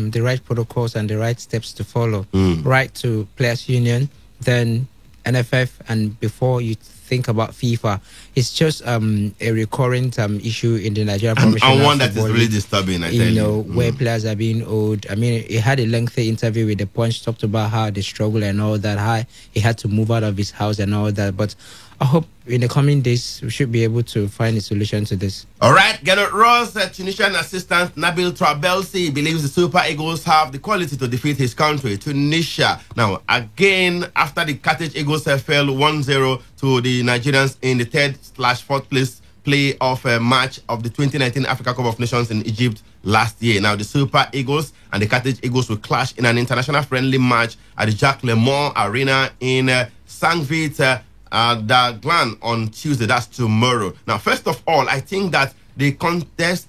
the right protocols and the right steps to follow. Right to Players Union, then NFF, and before you think about FIFA. It's just a recurrent issue in the Nigerian Professional and one that is really disturbing, I tell you. Where players are being owed. I mean, he had a lengthy interview with the Punch, talked about how they struggle and all that, how he had to move out of his house and all that. But I hope in the coming days we should be able to find a solution to this. All right, Gernot Ross, Tunisian assistant Nabil Trabelsi believes the Super Eagles have the quality to defeat his country, Tunisia. Now, again, after the Carthage Eagles fell 1-0 to the Nigerians in the 3rd/4th place playoff match of the 2019 Africa Cup of Nations in Egypt last year. Now, the Super Eagles and the Carthage Eagles will clash in an international friendly match at the Jacques Lemont Arena in Saint-Vite, Daguerre on Tuesday. That's tomorrow. Now, first of all, I think that the contest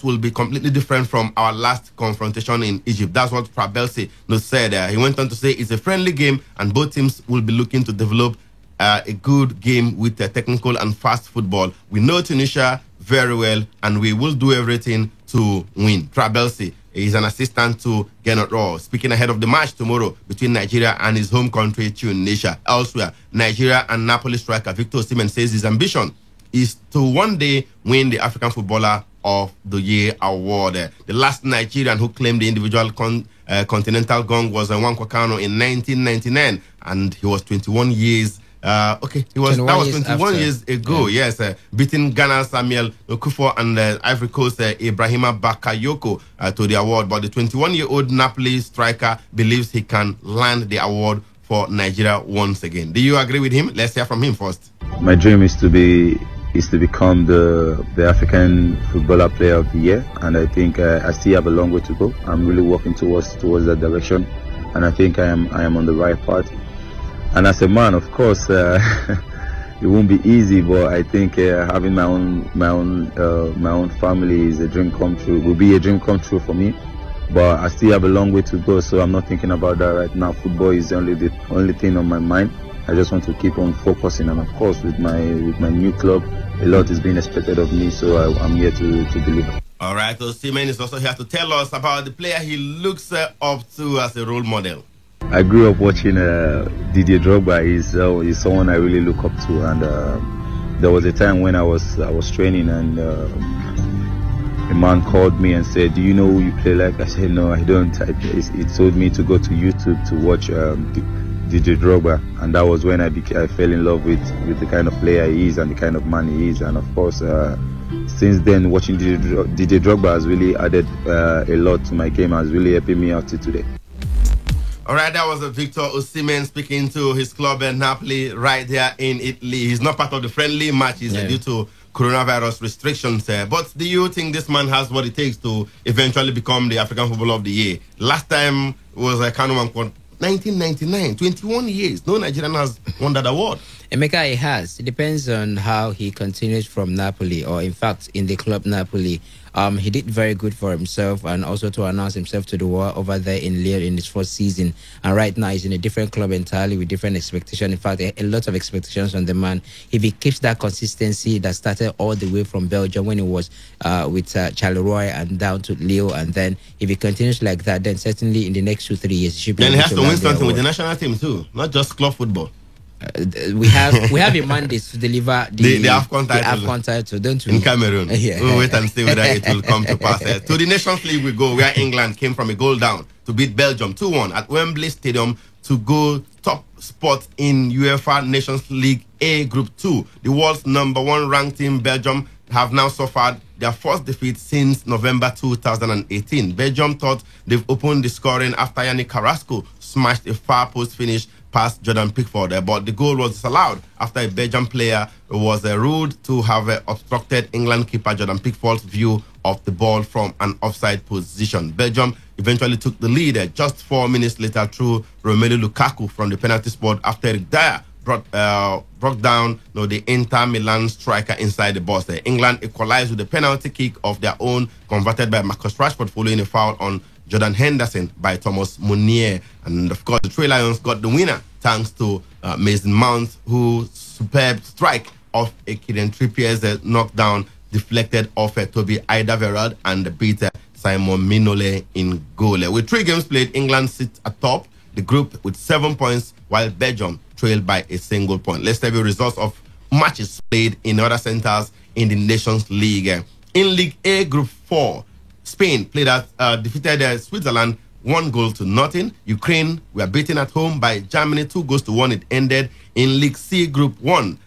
will be completely different from our last confrontation in Egypt. That's what Trabelsi said. He went on to say it's a friendly game and both teams will be looking to develop a good game with technical and fast football. We know Tunisia very well and we will do everything to win. Trabelsi is an assistant to Gernot Ross, speaking ahead of the match tomorrow between Nigeria and his home country, Tunisia. Elsewhere, Nigeria and Napoli striker Victor Osimhen says his ambition is to one day win the African Footballer of the Year award. The last Nigerian who claimed the individual continental gong was Nwankwo Kanu in 1999, and he was 21 years. That was 21 years ago. Yeah. Yes, beating Ghana's Samuel Okufo and Ivory Coast Ibrahima Bakayoko to the award. But the 21-year-old Napoli striker believes he can land the award for Nigeria once again. Do you agree with him? Let's hear from him first. My dream is to become the African Footballer Player of the Year, and I think I still have a long way to go. I'm really working towards that direction, and I think I am on the right path. And as a man, of course, it won't be easy, but I think having my own family is a dream come true. Will be a dream come true for me. But I still have a long way to go, so I'm not thinking about that right now. Football is the only thing on my mind. I just want to keep on focusing, and of course, with my new club, a lot is being expected of me, so I'm here to deliver. All right, Osimhen is also here to tell us about the player he looks up to as a role model. I grew up watching Didier Drogba. He's someone I really look up to, and there was a time when I was training, and a man called me and said, "Do you know who you play like?" I said, "No, I don't." He told me to go to YouTube to watch Didier Drogba, and that was when I fell in love with the kind of player he is and the kind of man he is. And of course, since then, watching Didier Drogba has really added a lot to my game, has really helping me out to today. All right, that was Victor Osimhen speaking to his club Napoli right there in Italy. He's not part of the friendly matches due to coronavirus restrictions. But do you think this man has what it takes to eventually become the African Footballer of the Year? Last time was Kanu Nwankwo, 1999, 21 years. No Nigerian has won that award. Emeka, he has. It depends on how he continues from Napoli, or in fact, in the club Napoli. He did very good for himself, and also to announce himself to the world over there in Lille in his first season. And right now, he's in a different club entirely with different expectations. In fact, a lot of expectations on the man. If he keeps that consistency that started all the way from Belgium when he was with Charleroi and down to Lille, and then if he continues like that, then certainly in the next 2-3 years, he should be. Then he has to win something with the national team too, not just club football. We have a mandate to deliver the AFCON title, don't we? In Cameroon. We'll wait and see whether it will come to pass. To the Nations League we go, where England came from a goal down to beat Belgium 2-1 at Wembley Stadium to go top spot in UEFA Nations League A Group 2. The world's #1 ranked team, Belgium, have now suffered their first defeat since November 2018. Belgium thought they've opened the scoring after Yannick Carrasco smashed a far post finish past Jordan Pickford, but the goal was disallowed after a Belgian player was ruled to have obstructed England keeper Jordan Pickford's view of the ball from an offside position. Belgium eventually took the lead just 4 minutes later through Romelu Lukaku from the penalty spot after Eric Dyer broke down the Inter Milan striker inside the box. England equalized with a penalty kick of their own converted by Marcus Rashford following a foul on Jordan Henderson by Thomas Meunier. And of course, the Three Lions got the winner thanks to Mason Mount, whose superb strike of a Kieran Trippier's knockdown deflected off Toby Alderweireld and beat Simon Mignolet in goal. With 3 games played, England sits atop the group with 7 points, while Belgium trailed by a single point. Let's tell you results of matches played in other centers in the Nations League. In League A Group 4, Spain defeated Switzerland 1-0. Ukraine were beaten at home by Germany 2-1. It ended in League C Group 1.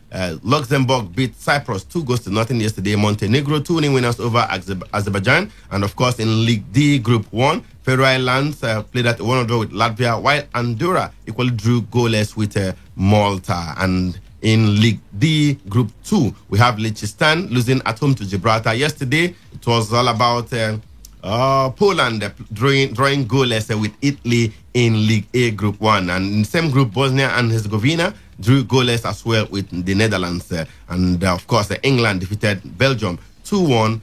Luxembourg beat Cyprus 2-0 yesterday. Montenegro 2-0 winners over Azerbaijan. And of course, in League D Group 1, Faroe Islands played at 1-0 with Latvia, while Andorra equally drew goalless with Malta. And in League D Group 2, we have Liechtenstein losing at home to Gibraltar yesterday. It was all about Poland drawing goalless with Italy in League A Group 1. And in the same group, Bosnia and Herzegovina drew goalless as well with the Netherlands. And of course, England defeated Belgium 2-1.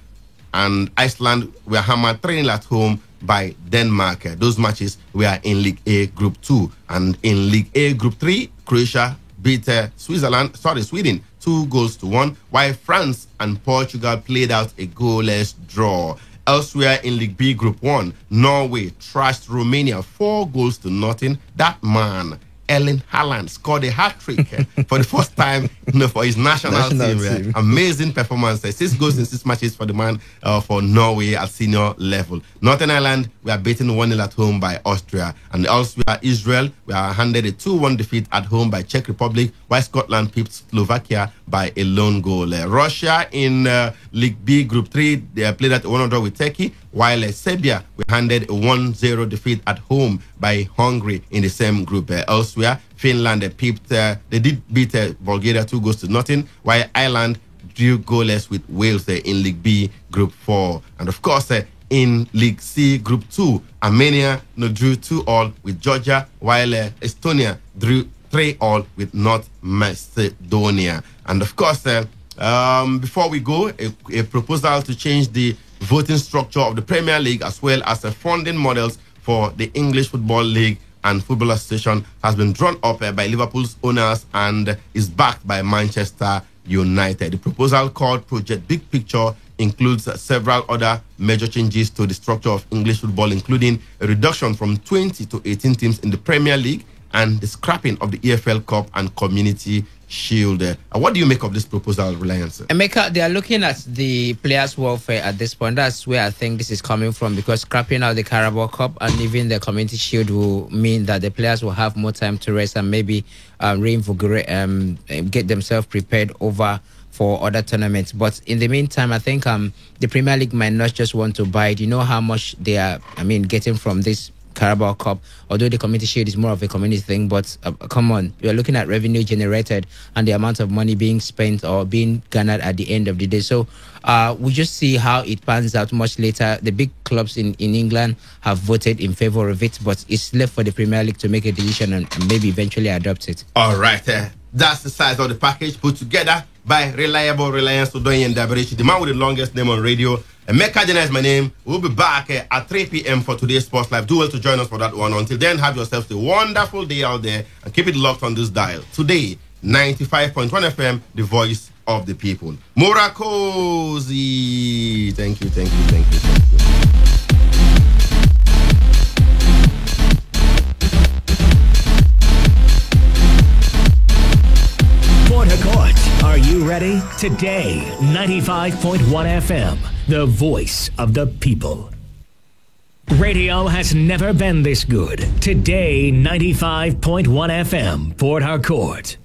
And Iceland were hammered 3-0 at home by Denmark. Those matches were in League A Group 2. And in League A Group 3, Croatia beat Sweden 2-1, while France and Portugal played out a goalless draw. Elsewhere in League B Group 1, Norway trashed Romania 4-0. That man, Erling Haaland, scored a hat-trick for the first time for his national team. Amazing performance. 6 goals in 6 matches for the man for Norway at senior level. Northern Ireland were beaten 1-0 at home by Austria. And elsewhere, Israel were handed a 2-1 defeat at home by Czech Republic, while Scotland pipped Slovakia by a lone goal. Russia in League B Group 3, they played at 1-0 with Turkey, while Serbia were handed a 1-0 defeat at home by Hungary in the same group. Elsewhere, Finland they did beat Bulgaria 2-0, while Ireland drew goalless with Wales in League B Group 4. And of course, in League C Group 2, Armenia drew 2-2 with Georgia, while Estonia drew 3-3 with North Macedonia. And of course, before we go, a proposal to change the voting structure of the Premier League as well as the funding models for the English Football League and Football Association has been drawn up by Liverpool's owners and is backed by Manchester United. The proposal, called Project Big Picture, includes several other major changes to the structure of English football, including a reduction from 20 to 18 teams in the Premier League and the scrapping of the EFL Cup and Community Shield. What do you make of this proposal, Reliance? Emeka, they are looking at the players' welfare at this point. That's where I think this is coming from, because scrapping out the Carabao Cup and even the Community Shield will mean that the players will have more time to rest and maybe reinvigorate, get themselves prepared for other tournaments. But in the meantime, I think the Premier League might not just want to buy it. You know how much they are, getting from this Carabao Cup, although the Community Shield is more of a community thing, but come on, you're looking at revenue generated and the amount of money being spent or being garnered at the end of the day. So we just see how it pans out much later. The big clubs in England have voted in favor of it, but it's left for the Premier League to make a decision and maybe eventually adopt it. All right, that's the size of the package put together by reliable Reliance Odoyin and Daberichi, the man with the longest name on radio. Emeka Jena is my name. We'll be back at 3 p.m. for today's Sports Live. Do well to join us for that one. Until then, have yourselves a wonderful day out there and keep it locked on this dial. Today, 95.1 FM, the voice of the people. Murakosi. Thank you. Port Harcourt, are you ready? Today, 95.1 FM, the voice of the people. Radio has never been this good. Today, 95.1 FM, Port Harcourt.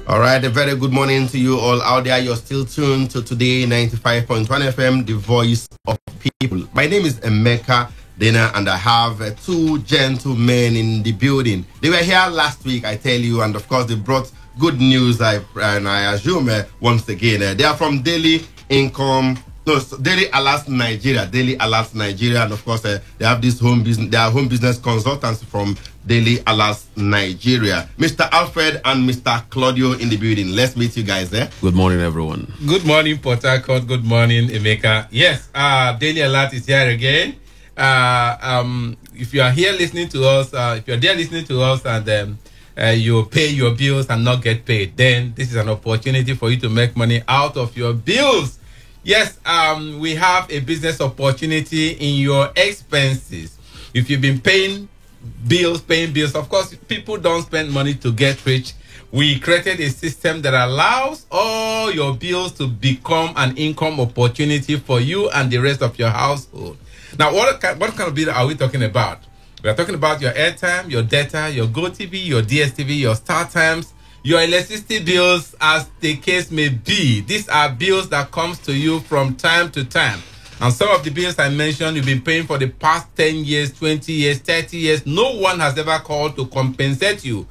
All right, a very good morning to you all out there. You're still tuned to Today 95.1 FM, the voice of people. My name is Emeka Dena, and I have 2 gentlemen in the building. They were here last week, I tell you, and of course they brought good news, I assume, once again. They are from Daily Alerts Nigeria, and of course they have this home business consultants from Daily Alerts Nigeria. Mr. Alfred and Mr. Claudio in the building. Let's meet you guys there. Good morning, everyone. Good morning, Port Harcourt. Good morning, Emeka. Yes, Daily Alert is here again. If you are here listening to us, if you're there listening to us and you pay your bills and not get paid, then this is an opportunity for you to make money out of your bills. Yes, we have a business opportunity in your expenses. If you've been paying bills, of course, people don't spend money to get rich. We created a system that allows all your bills to become an income opportunity for you and the rest of your household. Now, what kind of bill are we talking about? We are talking about your airtime, your data, your GoTV, your DSTV, your StarTimes, your electricity bills, as the case may be. These are bills that comes to you from time to time. And some of the bills I mentioned, you've been paying for the past 10 years, 20 years, 30 years. No one has ever called to compensate you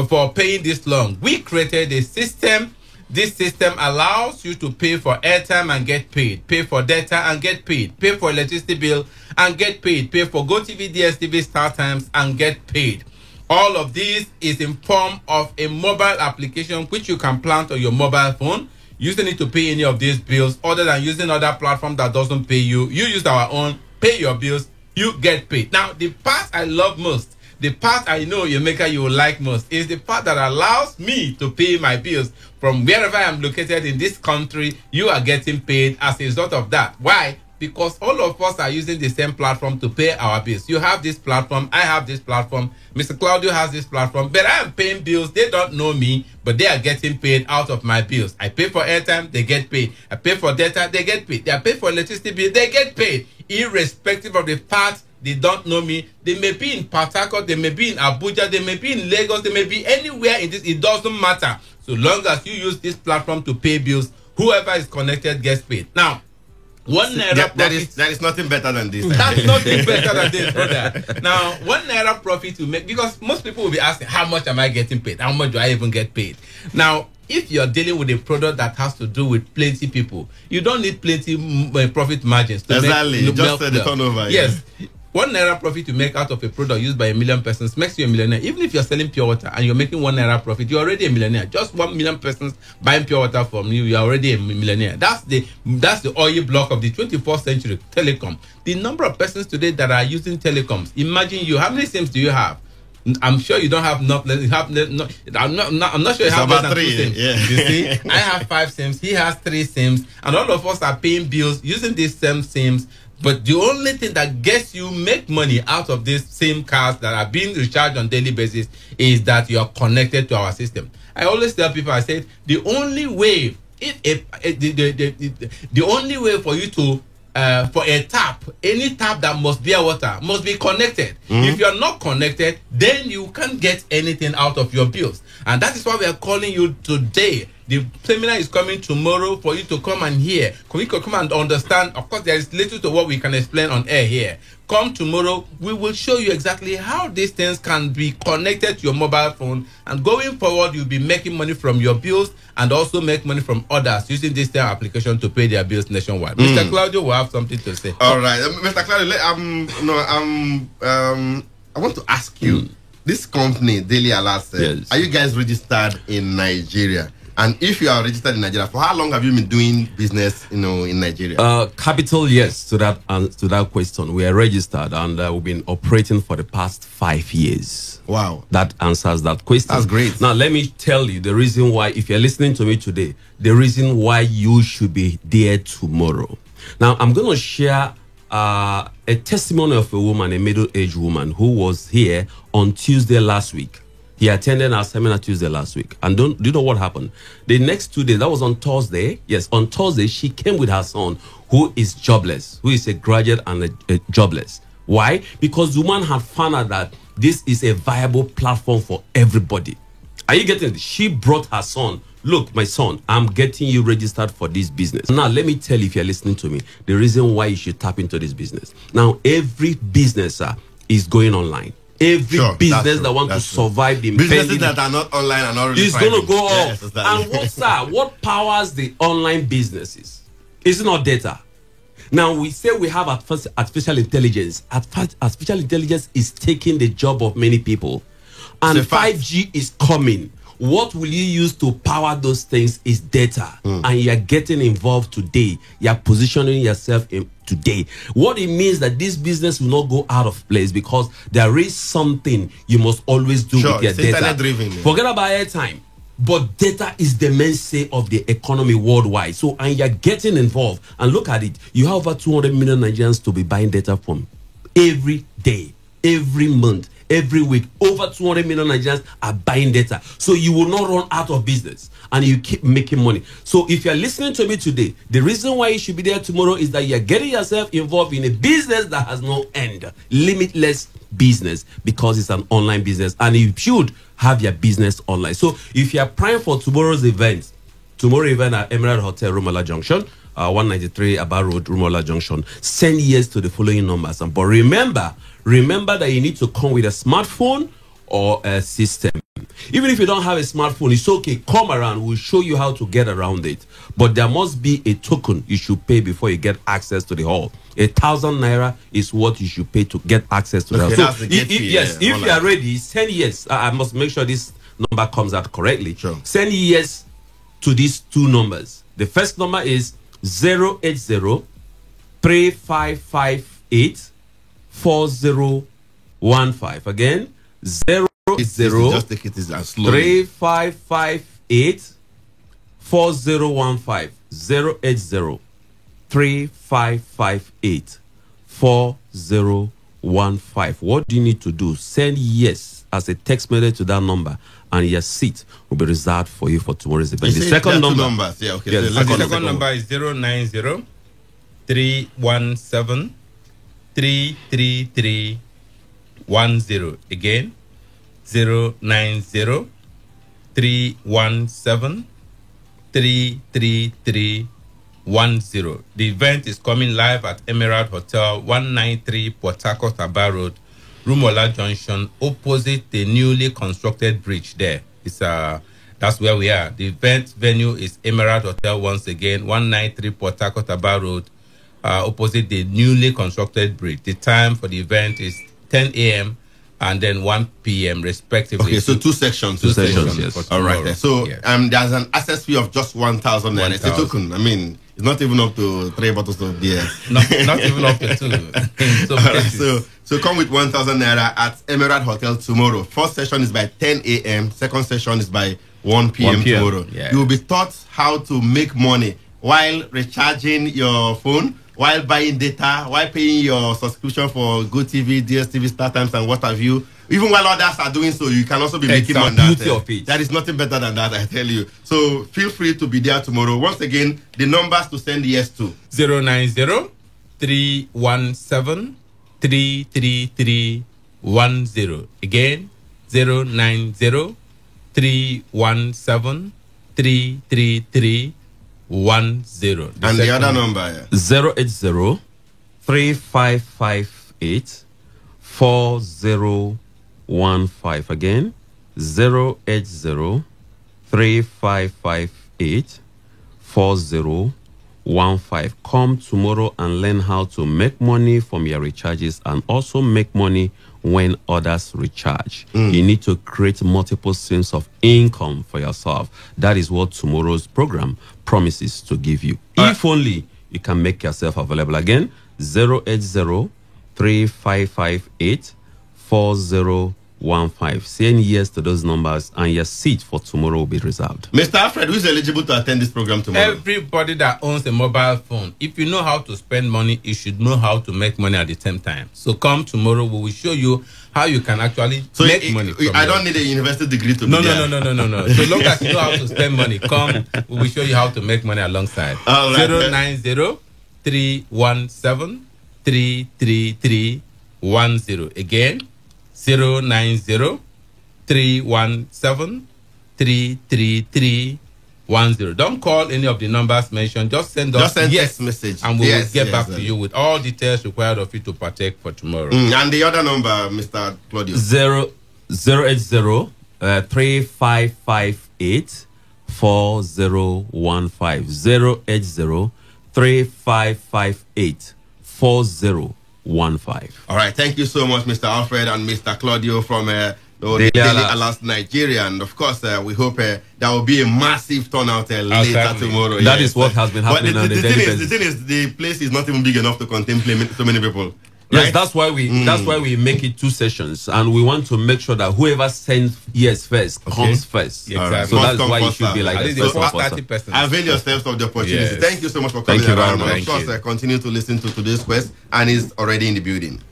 for paying this long. We created a system. This system allows you to pay for airtime and get paid, pay for data and get paid, pay for electricity bill and get paid, pay for GoTV, DSTV, StarTimes and get paid. All of this is in form of a mobile application which you can plant on your mobile phone. Using it to pay any of these bills other than using other platform that doesn't pay you. You use our own, pay your bills, you get paid. Now, the part I love most, the part I know you will like most, is the part that allows me to pay my bills from wherever I am located in this country. You are getting paid as a result of that. Why? Because all of us are using the same platform to pay our bills. You have this platform, I have this platform, Mr. Claudio has this platform, but I am paying bills. They don't know me, but they are getting paid out of my bills. I pay for airtime, they get paid. I pay for data, they get paid. I pay for electricity bill, they get paid. Irrespective of the fact they don't know me. They may be in Port Harcourt, they may be in Abuja, they may be in Lagos, they may be anywhere in this. It doesn't matter. So long as you use this platform to pay bills, whoever is connected gets paid. Now, there is nothing better than this. That's nothing better than this, brother. Now, 1 naira profit you make, because most people will be asking, how much am I getting paid? How much do I even get paid? Now, if you're dealing with a product that has to do with plenty people, you don't need plenty profit margins to exactly. make just the turnover. Yes. 1 naira profit you make out of a product used by 1 million persons makes you a millionaire. Even if you're selling pure water and you're making 1 naira profit, you're already a millionaire. Just 1 million persons buying pure water from you, you're already a millionaire. That's the oil block of the 21st century, telecom. The number of persons today that are using telecoms, imagine you, how many SIMs do you have? I'm sure you don't have enough. I'm not sure you have less than 2 SIMs. Yeah. You see, I have 5 SIMs. He has 3 SIMs, and all of us are paying bills using these same SIMs. But the only thing that gets you make money out of these same cards that are being recharged on daily basis is that you are connected to our system. I always tell people, I said, the only way, the only way for you to for a tap, any tap that must bear water must be connected. If you're not connected, then you can't get anything out of your bills. And that is why we are calling you today. The seminar is coming tomorrow for you to come and hear. You can come and understand. Of course, there is little to what we can explain on air here. Come tomorrow, we will show you exactly how these things can be connected to your mobile phone. And going forward, you'll be making money from your bills and also make money from others using this application to pay their bills nationwide. Mr. Claudio will have something to say. All right, Mr. Claudio, I want to ask you, this company, Daily Alert, yes. Are you guys registered in Nigeria? And if you are registered in Nigeria, for how long have you been doing business, in Nigeria? Capital, yes, to that question. We are registered and we've been operating for the past 5 years. Wow. That answers that question. That's great. Now, let me tell you the reason why, if you're listening to me today, the reason why you should be there tomorrow. Now, I'm going to share a testimony of a woman, a middle-aged woman, who was here on Tuesday last week. He attended our seminar Tuesday last week. And do you know what happened? The next 2 days, that was on Thursday. Yes, on Thursday, she came with her son, who is jobless, who is a graduate and a jobless. Why? Because the woman had found out that this is a viable platform for everybody. Are you getting it? She brought her son. Look, my son, I'm getting you registered for this business. Now, let me tell you, if you're listening to me, the reason why you should tap into this business. Now, every business is going online. Every business that wants to survive the businesses that are not online are not really is going to go off. Yes, exactly. And what powers the online businesses? It's not data. Now, we say we have artificial intelligence. Artificial intelligence is taking the job of many people. And 5G is coming. What will you use to power those things is data. And you're getting involved today. You're positioning yourself today. What it means that this business will not go out of place because there is something you must always do with your data. Forget about airtime. But data is the mainstay of the economy worldwide. So, and you're getting involved. And look at it. You have over 200 million Nigerians to be buying data from every day. every month, every week. Over 200 million Nigerians are buying data. So you will not run out of business and you keep making money. So if you're listening to me today, the reason why you should be there tomorrow is that you're getting yourself involved in a business that has no end. Limitless business, because it's an online business and you should have your business online. So if you're prime for tomorrow's event at Emerald Hotel, Rumola Junction, 193 Aba Road, Rumola Junction, send yes to the following numbers. But remember that you need to come with a smartphone or a system. Even if you don't have a smartphone, it's okay. Come around. We'll show you how to get around it. But there must be a token you should pay before you get access to the hall. 1,000 naira is what you should pay to get access to the hall. So, if you are ready, send yes. I must make sure this number comes out correctly. Sure. Send yes to these two numbers. The first number is 080-3558-4015. Again, 080-3558-4015. 080-3558-4015. What do you need to do? Send yes as a text message to that number, and your seat will be reserved for you for tomorrow's event. The second number, the second number is 090-317-33310. Again, 090-317-33310. The event is coming live at Emerald Hotel, 193 Port Harcourt Aba Road, Rumola Junction, opposite the newly constructed bridge there. That's where we are. The event venue is Emerald Hotel once again, 193 Port Harcourt Aba Road, opposite the newly constructed bridge. The time for the event is 10 a.m. and then 1 p.m. respectively. Okay, so two sections. Two sections, yes. All right. Then. So there's an access fee of just 1,000 naira. It's a token. I mean, it's not even up to 3 bottles of beer. Not even up to 2. So come with 1,000 naira at Emerald Hotel tomorrow. First session is by 10 a.m. Second session is by 1 p.m. tomorrow. Yeah. You will be taught how to make money while recharging your phone, while buying data, while paying your subscription for GoTV, DSTV, StarTimes, and what have you. Even while others are doing so, you can also be making money. There is nothing better than that, I tell you. So feel free to be there tomorrow. Once again, the numbers to send yes to: 090-317-33310. Again, 090-317-33310. And the other number, 080-3558-4015. Again, 080-3558-4015. Come tomorrow and learn how to make money from your recharges and also make money when others recharge. You need to create multiple streams of income for yourself. That is what tomorrow's program promises to give you. If only you can make yourself available. Again, 080-3558-4015. Saying yes to those numbers and your seat for tomorrow will be reserved. Mr. Alfred, who is eligible to attend this program tomorrow? Everybody that owns a mobile phone. If you know how to spend money, you should know how to make money at the same time. So come tomorrow, we will show you how you can actually make money. I don't need a university degree to be there. No. So long as you know how to spend money, come, we will show you how to make money alongside. 090-317-33310. Again, 090-317-33310. Don't call any of the numbers mentioned. Just send us yes message, and we will get back to you with all details required of you to partake for tomorrow. And the other number, Mr. Claudio, 080-3558-4015. 080-3558-4015. All right, thank you so much, Mr. Alfred and Mr. Claudio from Daily Alert Nigeria. And of course, we hope there will be a massive turnout later tomorrow. That is what has been happening on the daily basis. The thing is, the place is not even big enough to contain so many people. Yes, right? that's why we make it 2 sessions, and we want to make sure that whoever sends yes first comes first. Exactly. So that's why it should be like this. Avail yourselves of the opportunity. Yes. Thank you so much for coming. Thank you very much. Of course, continue to listen to today's quest, and is already in the building.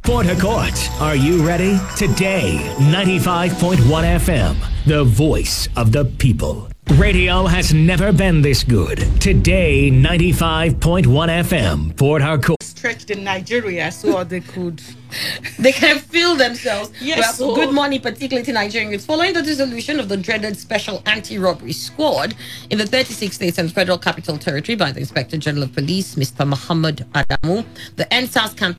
Port Harcourt, are you ready? Today, 95.1 FM, the voice of the people. Radio has never been this good. Today, 95.1 FM, Port Harcourt. Stretched in Nigeria so they can feel themselves. Yes. Well, good morning, particularly to Nigerians. Following the dissolution of the dreaded Special Anti-Robbery Squad in the 36 states and Federal Capital Territory by the Inspector General of Police, Mr. Muhammad Adamu, the NSAS campaign